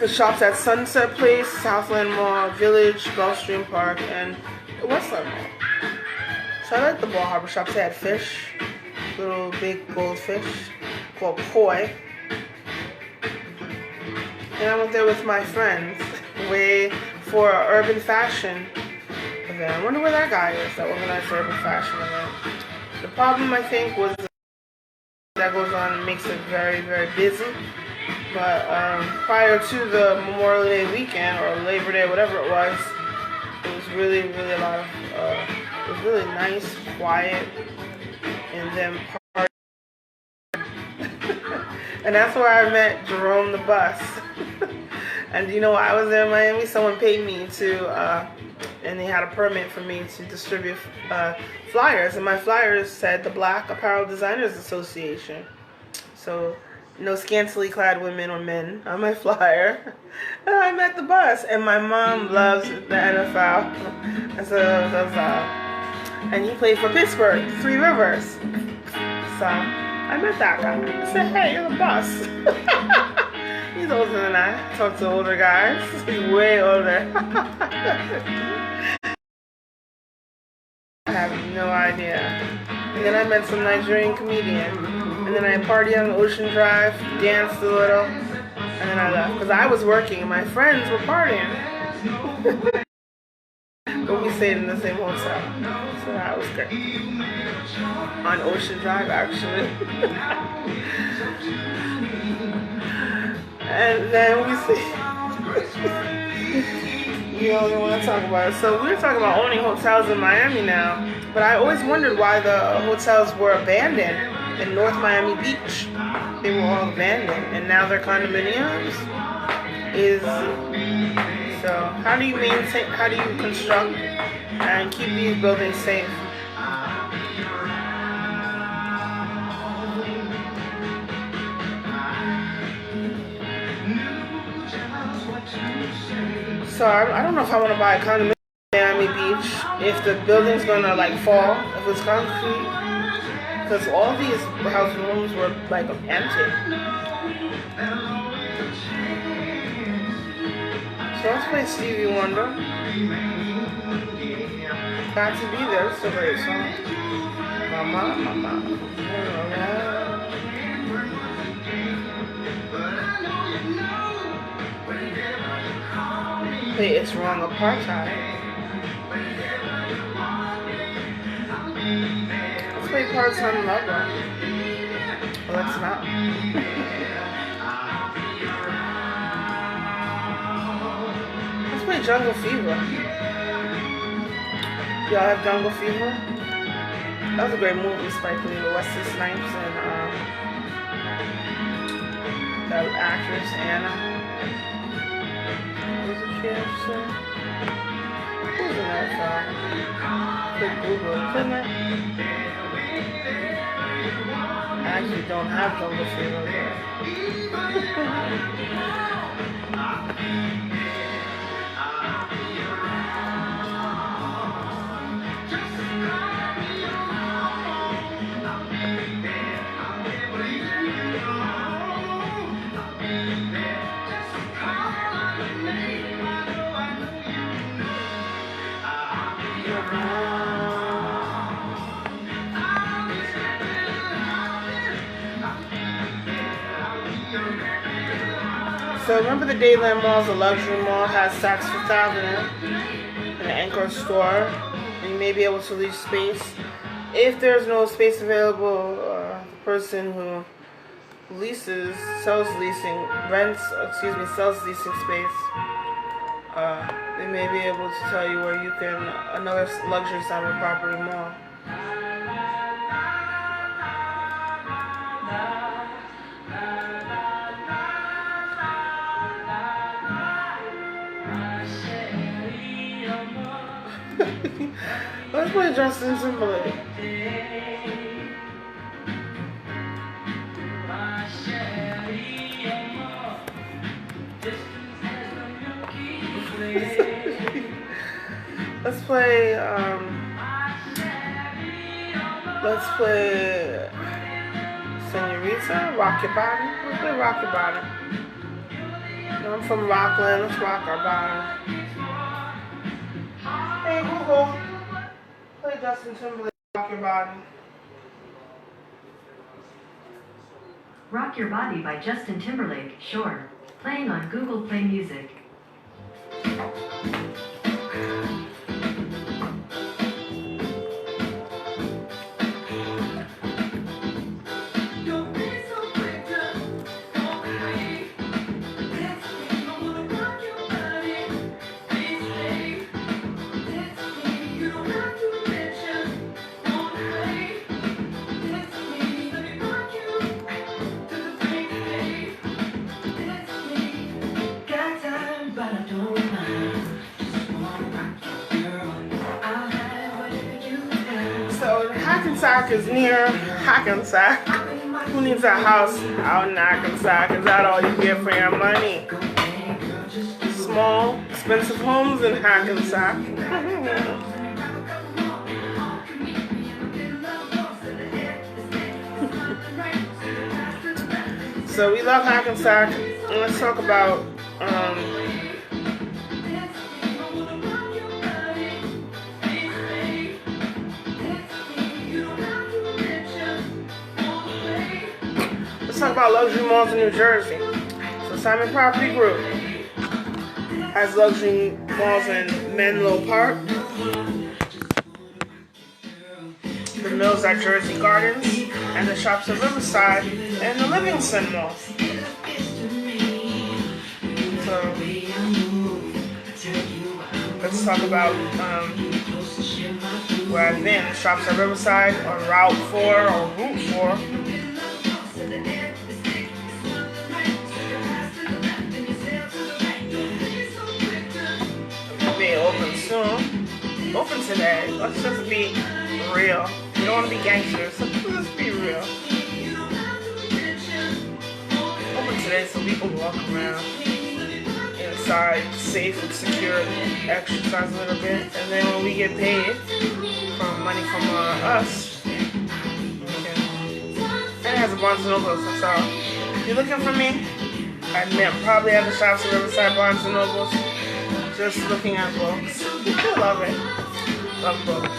the shops at Sunset Place, Southland Mall, Village, Gulfstream Park, and the Westland Mall. So I like the Bal Harbour shops. They had fish, little big goldfish called koi. And I went there with my friends for an urban fashion event. I wonder where that guy is that organized the urban fashion event. The problem, I think, was that goes on and makes it very, very busy. But prior to the Memorial Day weekend or Labor Day, whatever it was really a lot of, it was really nice, quiet. and then party. And that's where I met Jerome the Bus. And you know, I was in Miami, someone paid me to, and they had a permit for me to distribute flyers. And my flyers said the Black Apparel Designers Association. So, no scantily clad women or men on my flyer. And I met the bus. And my mom loves the NFL. And so, and he played for Pittsburgh, Three Rivers. So, I met that guy. I said, hey, you're the bus. He's older than I. Talk to older guys. He's way older. I have no idea. And then I met some Nigerian comedian. And then I partied on Ocean Drive, danced a little, and then I left. Because I was working and my friends were partying. But we stayed in the same hotel. So that was great. On Ocean Drive, actually. And then we see. You only want to talk about it. So we're talking about owning hotels in Miami now. But I always wondered why the hotels were abandoned in North Miami Beach. They were all abandoned. And now they're condominiums. So how do you maintain, how do you construct and keep these buildings safe? So I don't know if I want to buy a condominium in Miami Beach if the building's gonna like fall, if it's concrete, because all these house rooms were like empty. So let's play Stevie Wonder. Got to Be There, it's a great song. Mama, mama. Play It's Wrong Apartheid. Let's play Part-Time Lover. Well, let's not. Let's play Jungle Fever. Y'all have Jungle Fever? That was a great movie, Spike Lee, with Wesley Snipes and that actress Anna. Who's in that song? Quick Google it, couldn't I? I actually don't have Jungle Fever, So remember the Dayland Mall is a luxury mall, has Saks Fifth Avenue, an anchor store, and you may be able to lease space. If there's no space available, the person who sells leasing space, they may be able to tell you where you can, another luxury summer property mall. Let's play Justin Timberlake. Let's play Senorita, Rock Your Body. Let's play Rock Your Body. I'm from Rockland, let's rock our body. Hey Google, play Justin Timberlake, Rock Your Body. Rock Your Body by Justin Timberlake, sure. Playing on Google Play Music. but I don't mind. Just wanna rock you, girl. I'll have whatever you have. So Hackensack is near Hackensack. Who needs a house out in Hackensack? Is that all you get for your money? Small, expensive homes in Hackensack. So we love Hackensack. And let's talk about luxury malls in New Jersey. So Simon Property Group has luxury malls in Menlo Park, the Mills at Jersey Gardens, and the Shops at Riverside, and the Livingston Mall. So let's talk about where I've been. Shops at Riverside on Route 4 or Route 4. Open soon. Open today. Let's just be real. You don't want to be gangsters, so let's be real. Open today so we can walk around inside, safe and secure, exercise a little bit, and then when we get paid from money from us, okay. And it has a Barnes & Noble, so if you're looking for me, I'm probably at the Shops at Riverside, Barnes & Nobles. Just looking at books. I love it. Love books.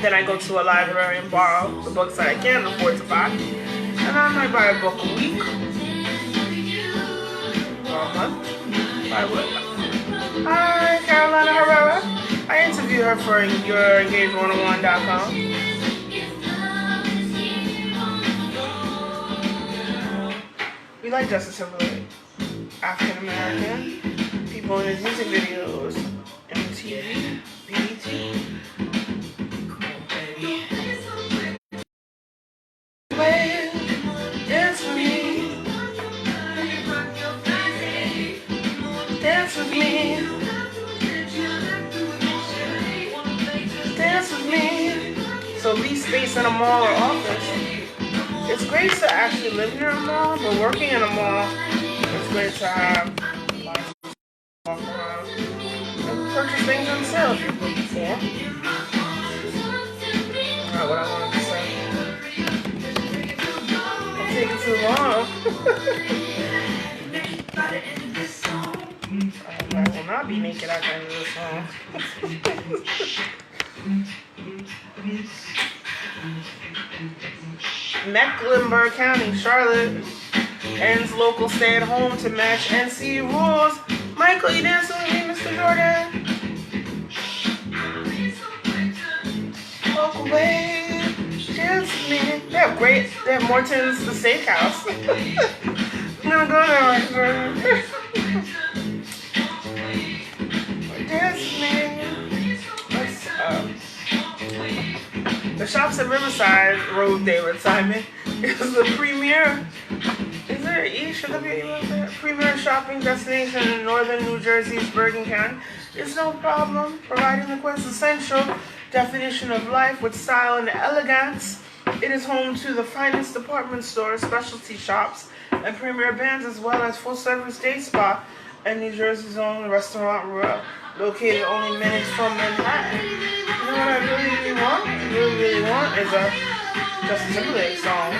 Then I go to a library and borrow the books that I can't afford to buy. And I might buy a book a week. Or a month. Buy what? Hi, Carolina Herrera. I interviewed her for YourEngaged101.com. We like Justin Timberlake. African American. People in his music videos, MTV, BET. Dance with me. Dance with me. Dance with me. So lease space in a mall or office. It's great to actually live near a mall, but working in a mall, it's great to have walk around and purchase things on sale if you're looking for. Not what I wanted to say. Don't take it too long. I will not be naked at the end of this song. Mecklenburg County, Charlotte ends local stay at home to match NC rules. Michael, you dancing with me, Mr. Jordan? Walk away, dance with me. They have Morton's the steakhouse. I'm gonna go there right now. Dance with me. The Shops at Riverside Road David Simon is the premier. Is there an E? Should there be an E like that? Premier shopping destination in northern New Jersey's Bergen County. It's no problem, providing the quintessential definition of life with style and elegance. It is home to the finest department stores, specialty shops, and premier bands, as well as full-service day spa and New Jersey's own Restaurant Royal, located only minutes from Manhattan. You know what I really want? I really want is a Justin Timberlake song.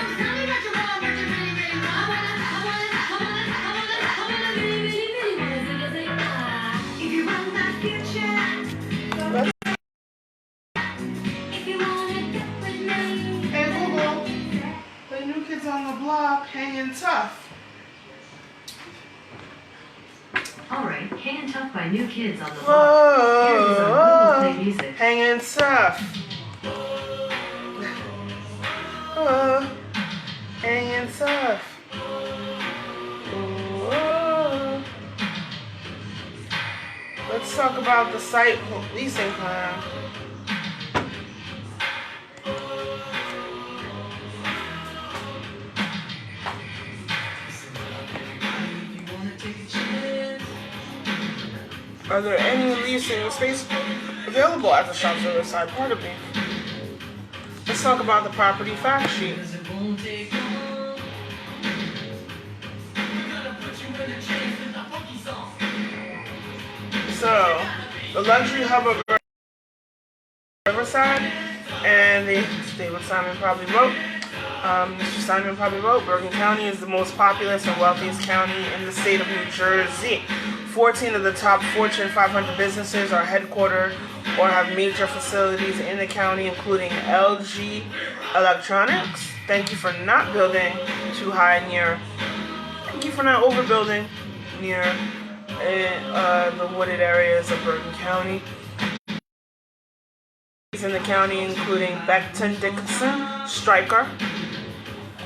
Hey Google, the New Kids on the Block hanging tough. Alright, Hanging Tough by New Kids on the Block. Here it is on Google Play Music. Hanging tough. Oh, hanging tough. Oh. Let's talk about the site leasing plan. Are there any leasing space available at the shop's Riverside? Pardon me. Let's talk about the property fact sheet. So, the luxury hub of Riverside, and David Simon probably wrote, Mr. Simon probably wrote, Bergen County is the most populous and wealthiest county in the state of New Jersey. 14 of the top Fortune 500 businesses are headquartered or have major facilities in the county, including LG Electronics. Thank you for not building too high near. Thank you for not overbuilding near the wooded areas of Bergen County. In the county, including Becton Dickinson, Stryker,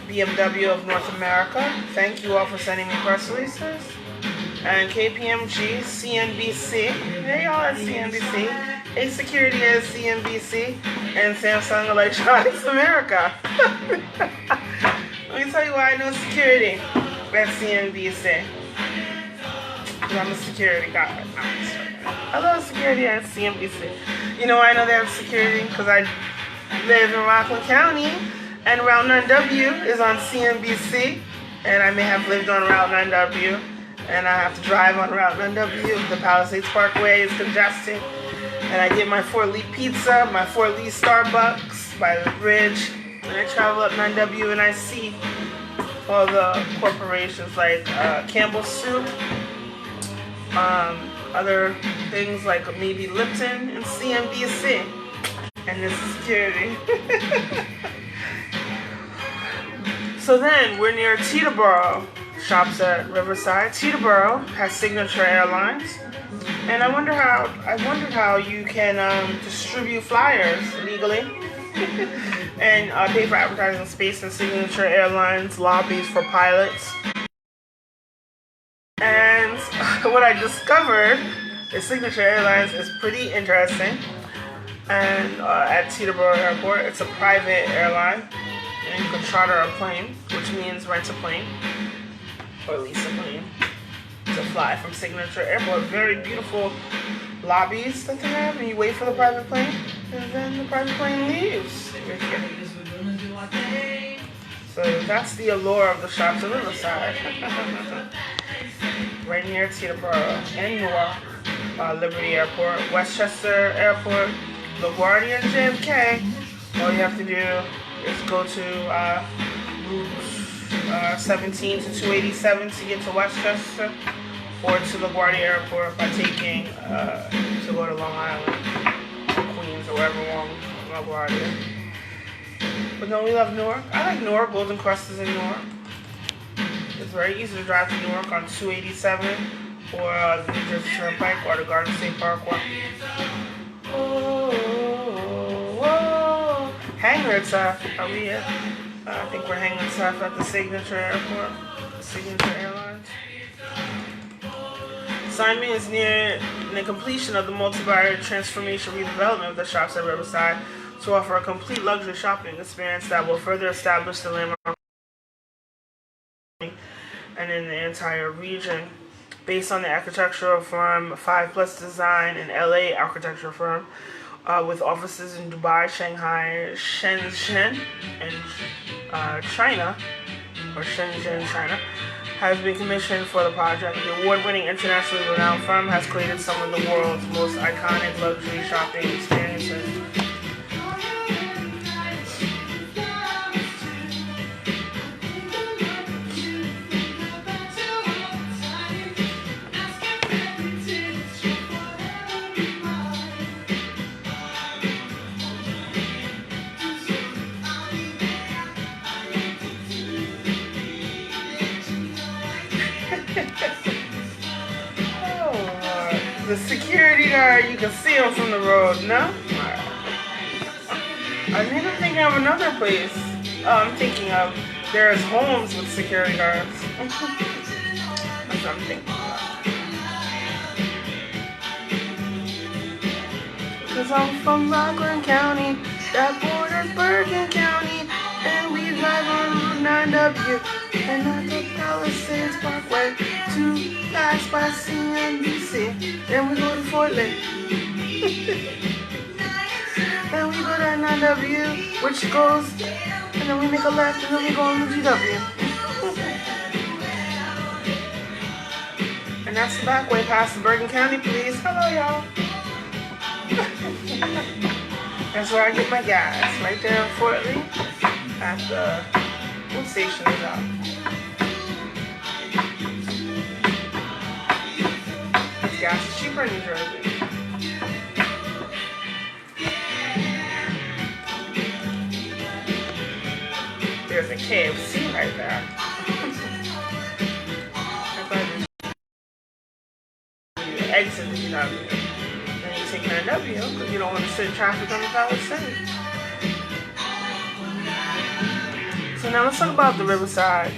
BMW of North America. Thank you all for sending me press releases. And KPMG, CNBC, they all at CNBC, A Security at CNBC, and Samsung Electronics America. Let me tell you why I know security at CNBC. Because I'm a security guy. I love security at CNBC. You know why I know they have security? Because I live in Rockland County, and Route 9W is on CNBC, and I may have lived on Route 9W. And I have to drive on Route 9W. The Palisades Parkway is congested. And I get my Fort Lee pizza, my Fort Lee Starbucks by the bridge. And I travel up 9W and I see all the corporations like Campbell Soup, other things like maybe Lipton and CNBC. And this is security. So then we're near Teterboro. Shops at Riverside. Teterboro has Signature Airlines, and I wondered how you can distribute flyers legally and pay for advertising space in Signature Airlines lobbies for pilots. And what I discovered is Signature Airlines is pretty interesting. And at Teterboro Airport, it's a private airline, and you can charter a plane, which means rent a plane. Or lease a plane to fly from Signature Airport. Very beautiful lobbies that they have, and you wait for the private plane, and then the private plane leaves. So that's the allure of the shops at Riverside. Right near Teterboro and Newark, Liberty Airport, Westchester Airport, LaGuardia, and JFK. All you have to do is go to Route 17 to 287 to get to Westchester, or to LaGuardia Airport by taking to go to Long Island, or Queens, or wherever along LaGuardia. But no, we love Newark. I like Newark. Golden Crust is in Newark. It's very easy to drive to Newark on 287 or the New Jersey Turnpike or the Garden State Parkway. Oh, whoa. Hangar Tough. Are we here? I think we're hanging tough at the Signature Airport, Signature Airlines. Simon is near the completion of the multi-barrier transformation redevelopment of the shops at Riverside to offer a complete luxury shopping experience that will further establish the landmark and in the entire region. Based on the architectural firm 5 Plus Design, an LA architecture firm, with offices in Dubai, Shanghai, Shenzhen, and China, or Shenzhen, China, has been commissioned for the project. The award-winning internationally renowned firm has created some of the world's most iconic luxury shopping experiences. The security guard, you can see him from the road, no? I think I'm thinking of another place. I'm thinking of, there's homes with security guards. That's what I'm thinking about. Cause I'm from Rockland County, that borders Bergen County, and we drive on Route 9W, and at the Palisades Parkway, to pass by CNBC, then we go to Portland. Then we go to 9W, which goes, and then we make a left, and then we go on the GW. And that's the back way past Bergen County Police. Hello, y'all. That's where I get my gas, right there in Fort Lee, at the, what station is that? This gas is cheaper in New Jersey. There's a KFC right there. Exit the GW. Then you take 9W because you don't want to sit in traffic on the Palisades. So now let's talk about the Riverside.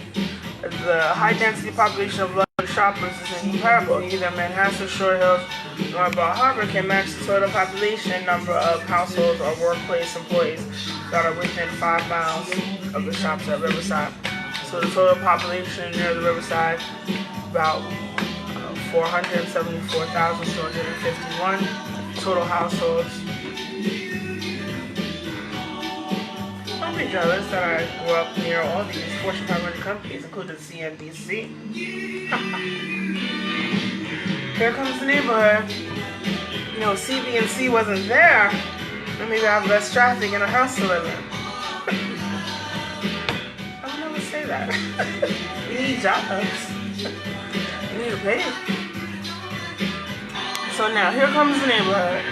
The high density population of luxury shoppers is incomparable. Neither Manhattan, Short Hills, nor Bal Harbor can match the total population number of households or workplace employees that are within 5 miles of the shops at Riverside. So the total population near the Riverside, about 474,251 total households. Don't be jealous that I grew up near all these Fortune 500 companies, including CNBC. Here comes the neighborhood. You know, CB&C wasn't there, then maybe I have less traffic and a house to live in. I would never say that. We need jobs. We need to pay. So now, here comes the neighborhood.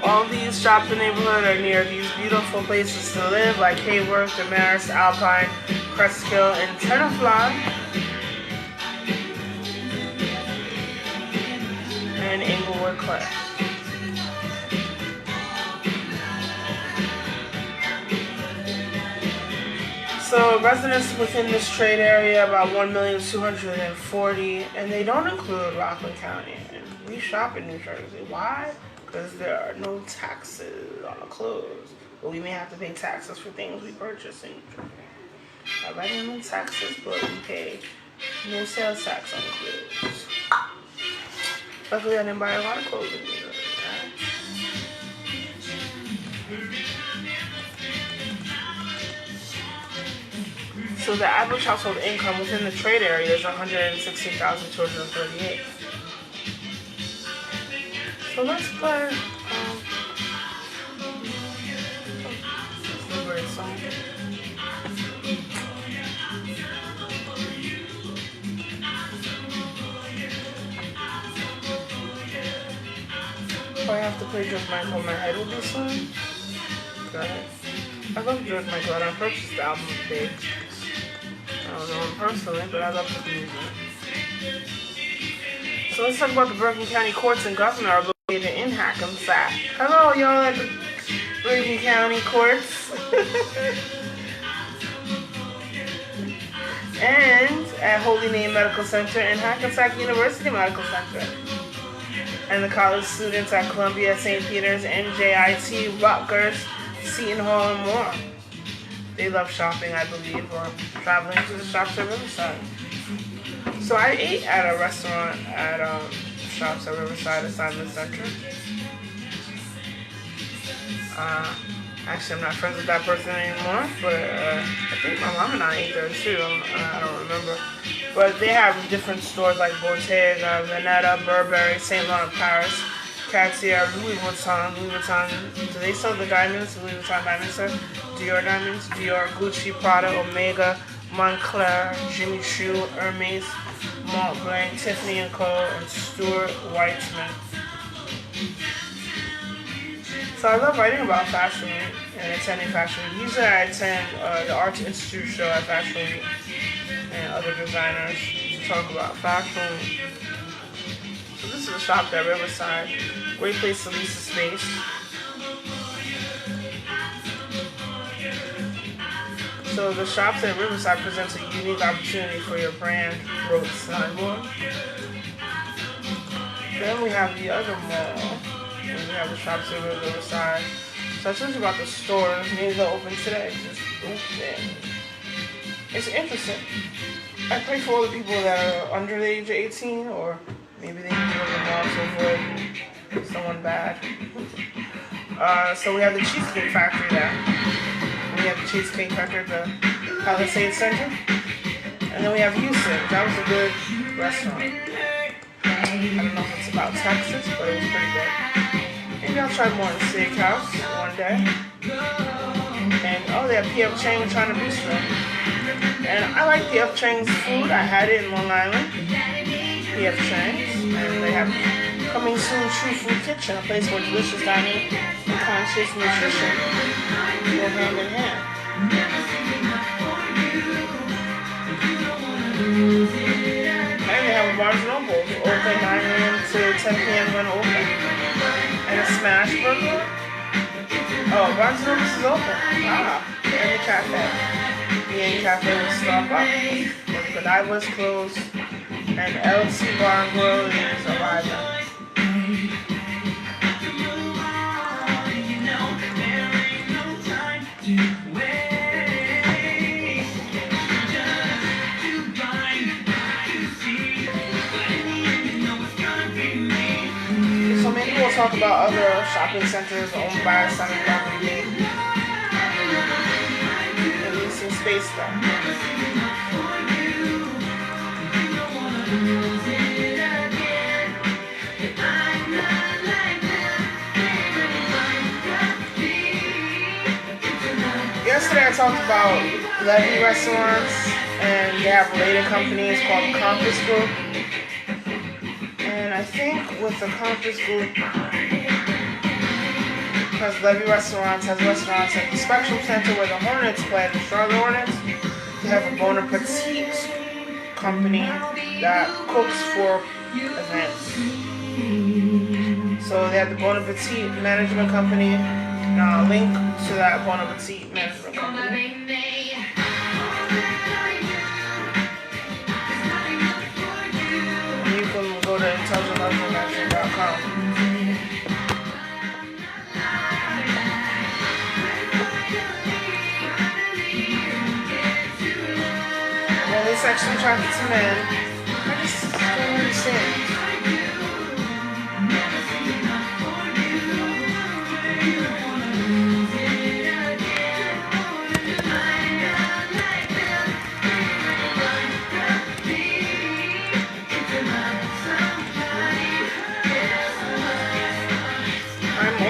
All these shops in the neighborhood are near these beautiful places to live, like Hayworth, Damaris, Alpine, Crestkill, and Tenafly, and Inglewood Cliffs. So residents within this trade area, about 1,240,000, and they don't include Rockland County. We shop in New Jersey. Why? Because there are no taxes on the clothes. But we may have to pay taxes for things we purchase in New Jersey. I write in no taxes, but we pay no sales tax on the clothes. Luckily, I didn't buy a lot of clothes in New Jersey. So the average household income within the trade area is $116,238. So let's play Liberated song. If I have to play George Michael, my head will be slim. Go ahead. I love George Michael. I don't purchase the album big. I don't know him personally, but I love his music. So let's talk about the Bergen County Courts and Governor are located in Hackensack. Hello, y'all at the Bergen County Courts. And at Holy Name Medical Center and Hackensack University Medical Center. And the college students at Columbia, St. Peter's, NJIT, Rutgers, Seton Hall, and more. They love shopping, I believe, or traveling to the shops at Riverside. So I ate at a restaurant at shops at Riverside Assignment Center. Actually, I'm not friends with that person anymore, but I think my mom and I ate there too. I don't remember. But they have different stores like Bottega, Veneta, Burberry, Saint Laurent Paris, Cartier, Louis Vuitton. Do they sell the diamonds? Louis Vuitton diamonds, sir? Dior diamonds? Dior, Gucci, Prada, Omega, Montclair, Jimmy Choo, Hermes, Montblanc, Tiffany & Co., and Stuart Weitzman. So I love writing about Fashion Week and attending Fashion Week. Usually I attend the Arts Institute show at Fashion Week and other designers to talk about fashion. So this is a shop at Riverside. Great place to lease a space. So the shops at Riverside presents a unique opportunity for your brand wrote signboard. Then we have the other mall. And we have the shops at Riverside. So I told you about the stores. Maybe they'll open today. Just open. It's interesting. I pray for all the people that are under the age of 18, or maybe they can go to the mall to avoid someone bad. So we have the Cheesecake Factory there. We have the Cheesecake Factory at the Palisade Center. And then we have Houston. That was a good restaurant. I don't know if it's about Texas, but it was pretty good. Maybe I'll try more in the steakhouse one day. And they have P.F. Chang's China Bistro. And I like P.F. Chang's food. I had it in Long Island. P.F. Chang's. And they have Coming Soon True Food Kitchen, a place where delicious dining and conscious nutrition go hand in hand. And they have a Barnes & Noble open 9 a.m. to 10 p.m. when open. And a Smash Burger. Oh, Barnes & Noble is open. And the cafe. The Inn Cafe will stop up. But the Godiva's closed. And LC Bar and Grill is arriving. So maybe we'll talk about other shopping centers owned by Simon Property and leasing space there. Yesterday I talked about Levy restaurants, and they have related companies called the Compass Group. And I think with the Compass Group, because Levy Restaurants has restaurants at the Spectrum Center where the Hornets play, the Charlotte Hornets, they have a Bon Appetit company that cooks for events. So they have the Bon Appetit Management Company. Now I'll link to that Bon Appetit Management Company. And you can go to intelligentlovemanagement.com. And this actually attracted some men. I just don't understand.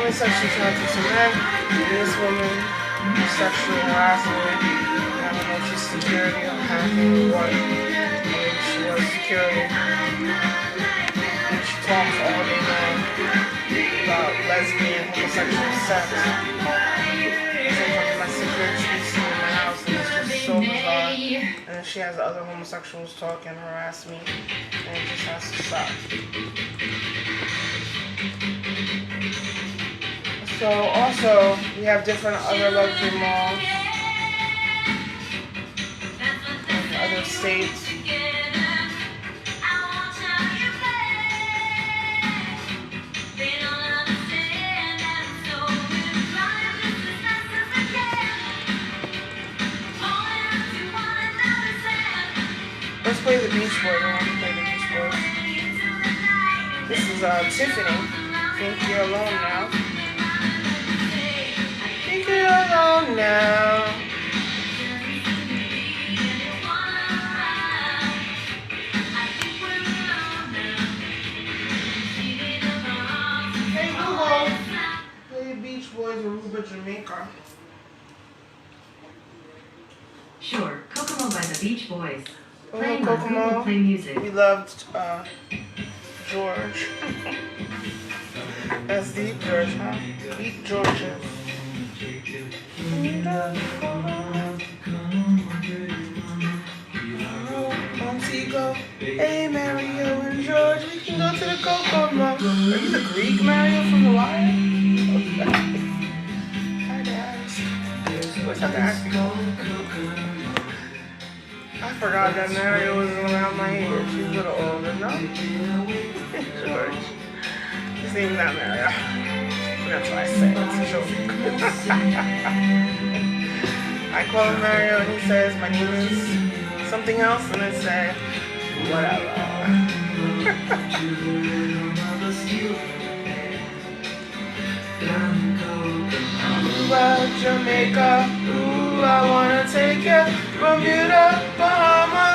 Sexually attracted to men, and this woman sexually harassed me. I don't know if she's security or hacking or what. Maybe she was security. And she talks all day long about lesbian, homosexual sex. Sometimes my security speaks to me in my house, and it's just so bizarre. And then she has other homosexuals talk and harass me, and it just has to stop. So also, we have different other luxury malls in other states. Let's play the Beach Boys. I want to play the Beach Boys. This is Tiffany. Think You're Alone Now. Alone now. Hey Google, play Beach Boys Aruba, Jamaica. Sure, Kokomo by the Beach Boys. Oh, Playing on Kokomo. Google Play Music. We loved George. That's Deep George, huh? Deep Georgia. Montego, hey Mario and George, we can go to the Kokomo. Are you the Greek Mario from The Wire? Okay. Hi guys. What's up, guys? I forgot that Mario was around my age. He's a little older, no? George. His name's not Mario. That's why I say it's a joke. I call him Mario and he says, my name is something else, and I say, whatever. Cuba, Jamaica, ooh, I wanna take ya. Bermuda, Bahama,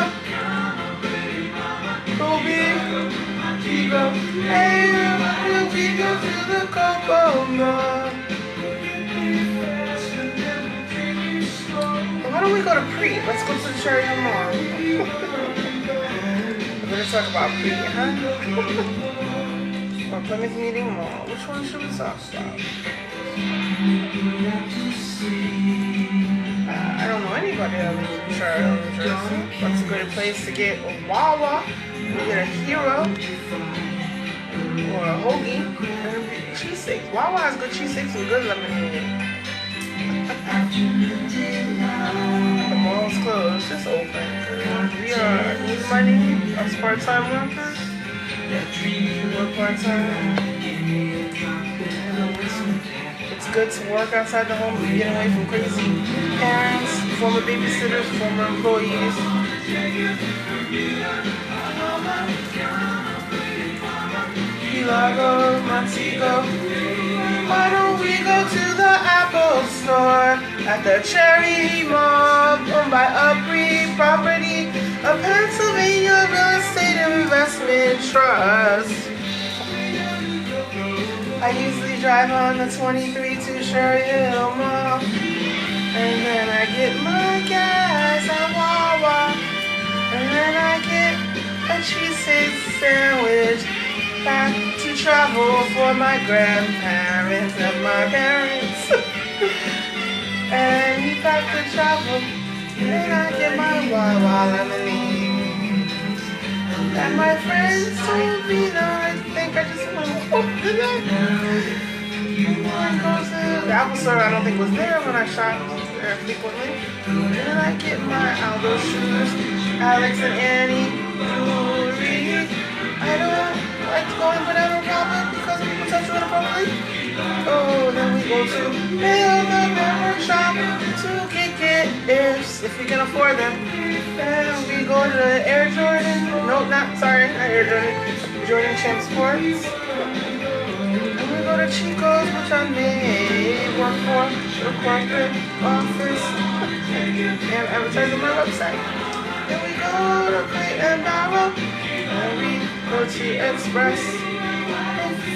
Kobe, Vigo, hey, we go to the Coco Mall. Why don't we go to Pre? Let's go to the Cherry Hill Mall. We're gonna talk about Pre, huh? Or Plymouth Meeting Mall. Which one should we talk about? I don't know anybody that lives in Cherry Hill, New Jersey. That's a good place to get a Wawa. We get a Hero or a Hoagie and cheesesteaks. Wawa has good cheesesteaks and good lemonade. The mall's closed, it's open. We need money as part-time workers. We work part-time. It's good to work outside the home and get away from crazy parents, former babysitters, former employees. Lago, Montego. Why don't we go to the Apple store at the Cherry Mall, owned by Upre Property, a Pennsylvania real estate investment trust. I usually drive on the 23 to Cherry Hill Mall, and then I get my gas at Wawa, and then I get a cheesesteak sandwich. Back to travel for my grandparents and my parents. And we back to travel. And I get my Wawa lemonade. And my friends told me, no, I think I just went, oh, did I? Go to the Apple store, I don't think was there when I shopped there frequently. And then I get my Aldo shoes, Alex and Annie jewelry. I don't like to go in Banana Republic because people touch you inappropriately. Oh, then we go to Mail the Member Shop to get gifts if we can afford them. Then we go to Air Jordan. Nope, not Air Jordan. Jordan Champ Sports. And we go to Chico's, which I may work for the corporate office and advertise on my website. Then we go to Crate and Barrel. And we go to Express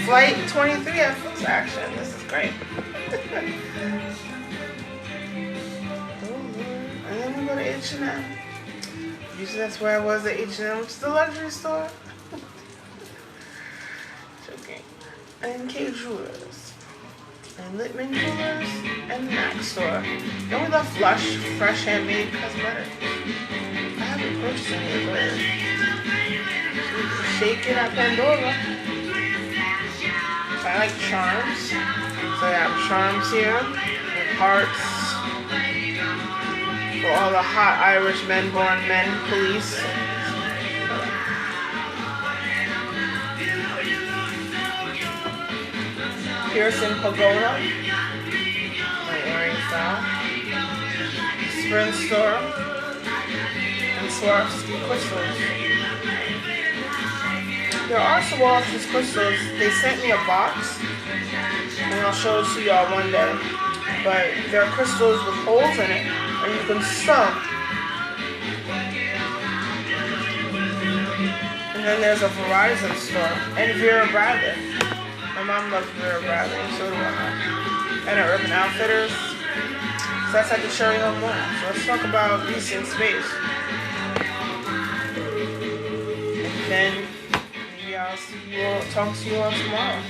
Flight 23 at Food Action. This is great. And then we go to H&M. Usually that's where I was at H&M, which is the luxury store. Joking. And K Jewelers. And Littman Jewelers. And Mac Store. Then we love Lush, fresh handmade cosmetics. I haven't purchased any of those. Shake it at Pandora. So I like charms. So I have charms here with hearts for all the hot Irish men born men police. Pearson Pagoda. My earring style. Sprint Store. And Swarovski crystals. There are Swarovski crystals. They sent me a box, and I'll show it to y'all one day. But there are crystals with holes in it, and you can sew. And then there's a Verizon store, and Vera Bradley. My mom loves Vera Bradley, and so do I. And at Urban Outfitters. So that's at the Cherry Hill Mall. So let's talk about decent space. And then I'll talk to you all tomorrow.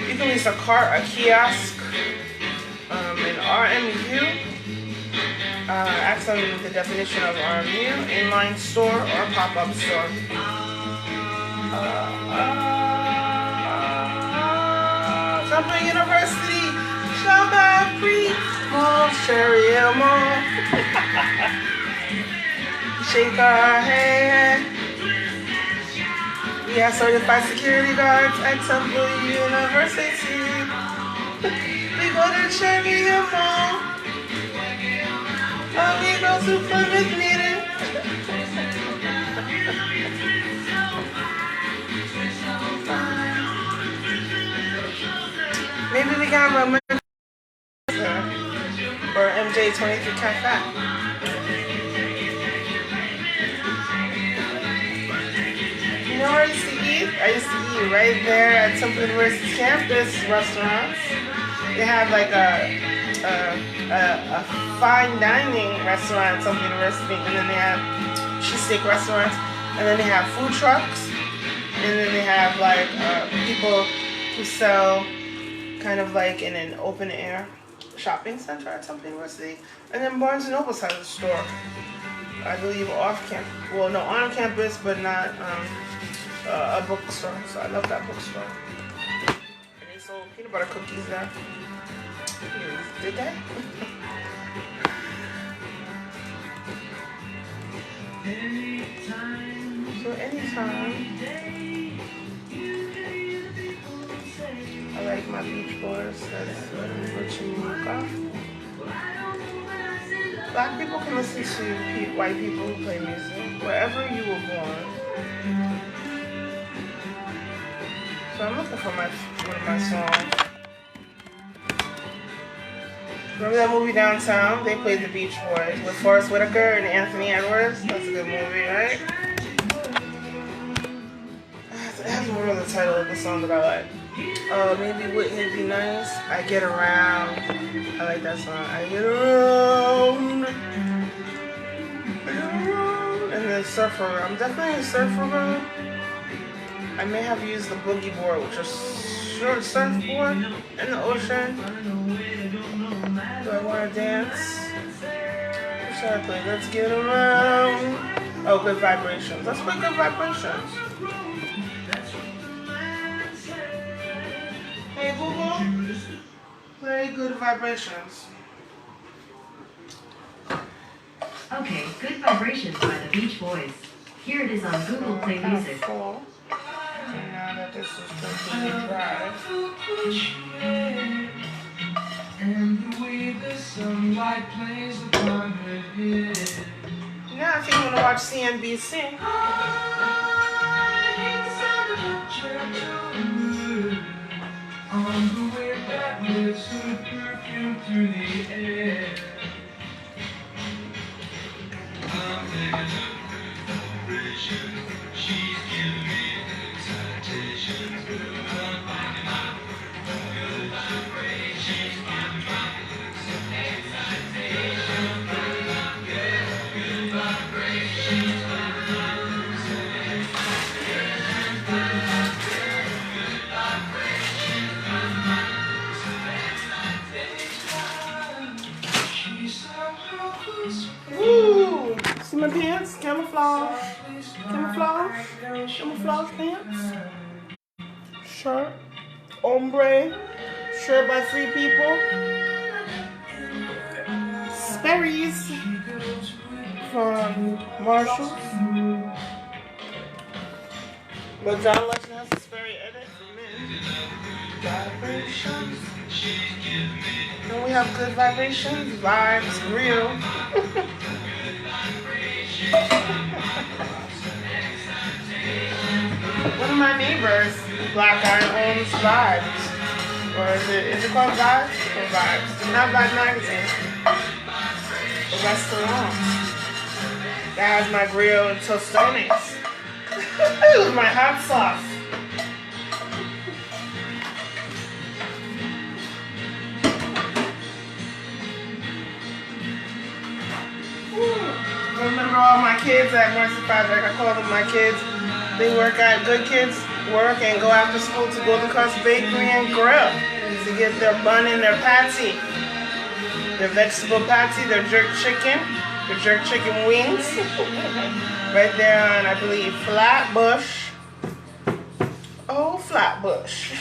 You can lease a cart, a kiosk, an RMU. Ask them the definition of RMU, inline store or pop-up store. Something University, shop at Pre Mall, Cherry Hill Mall. Shake our hand. We have certified security guards at Temple University. We go to Cherry Hill Mall. We go to Plymouth Meeting. Maybe we can have a or MJ23 Cafe. You know where I used to eat? I used to eat right there at Temple University's campus restaurants. They have like a fine dining restaurant at Temple University, and then they have cheesesteak restaurants, and then they have food trucks, and then they have like people who sell kind of like in an open air shopping center at Temple University, and then Barnes & Noble has a store, I believe off campus, well no, on campus, but not a bookstore, so I love that bookstore. And they sold peanut butter cookies there. Did they? So anytime, I like my Beach Boys, that's what you got. Black people can listen to white people who play music, wherever you were born. So I'm looking for one of my songs. Remember that movie Downtown? They played the Beach Boys with Forrest Whitaker and Anthony Edwards. That's a good movie, right? It has to remember the title of the song that I like. Maybe Wouldn't It Be Nice? I Get Around. I like that song. I get around. And then Surfer. I'm definitely a surfer girl. I may have used the boogie board, which is short surfboard in the ocean. Do I want to dance? What should I play? Let's get around. Oh, Good Vibrations. Let's play Good Vibrations. Hey Google, play Good Vibrations. Okay, Good Vibrations by the Beach Boys. Here it is on Google Play Music. Cool. And now that this is completely dry. And the way the sunlight plays upon her head. Now if you want to watch CNBC. On the way that lifts her perfume through the air. I'm thinking of good vibrations. She's giving me excitations. I'm thinking of good vibrations. Good vibrations. Woo! See my pants? Camouflage. Camouflage. Camouflage pants. Shirt. Ombre. Shirt by Free People. Sperry's from Marshalls. But John Legend has a Sperry edit for men. Vibrations. Then we have Good Vibrations, Vibes, Real. One of my neighbors, Black Iron, owns Vibes. Or is it called Vibes? Or Vibes? Not Vibe Magazine. A restaurant. That has my grill and tostones. With my hot sauce. I remember all my kids at Mercy Project. I call them my kids. They work at Good Kids Work and go after school to Golden Crust Bakery and Grill to get their bun and their patty, their vegetable patty, their jerk chicken wings. Right there on, I believe, Flatbush. Oh, Flatbush.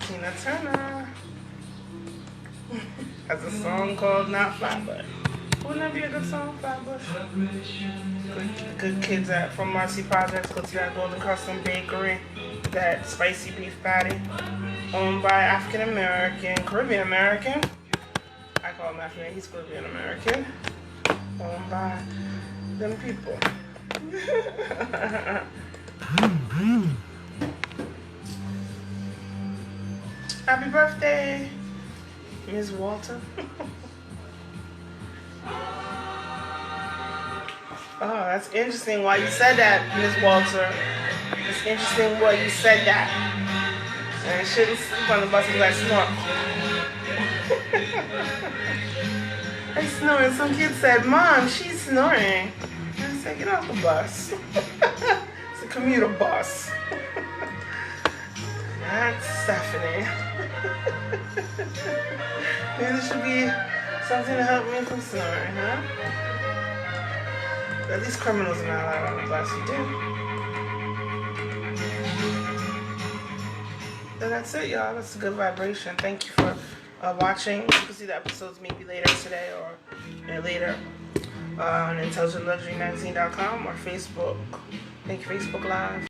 Tina Turner has a song called Not Flatbush. Wouldn't that be a good song, Flatbush? Good kids from Marcy Projects go to that Golden Custom Bakery, that spicy beef patty, owned by African American, Caribbean American. I call him African, he's Caribbean American. Owned by them people. Happy birthday, Ms. Walter. Oh, that's interesting why you said that, Ms. Walter. It's interesting why you said that. And I shouldn't sleep on the bus because I snore. I snore, and some kid said, Mom, she's snoring. And I said, get off the bus. It's a commuter bus. That's Stephanie. Maybe this should be something to help me from snoring, huh? At least criminals are not allowed on the bus, you do. So that's it, y'all. That's a good vibration. Thank you for watching. You can see the episodes maybe later today or later on IntelligentLuxuryMagazine.com or Facebook. Thank you, Facebook Live.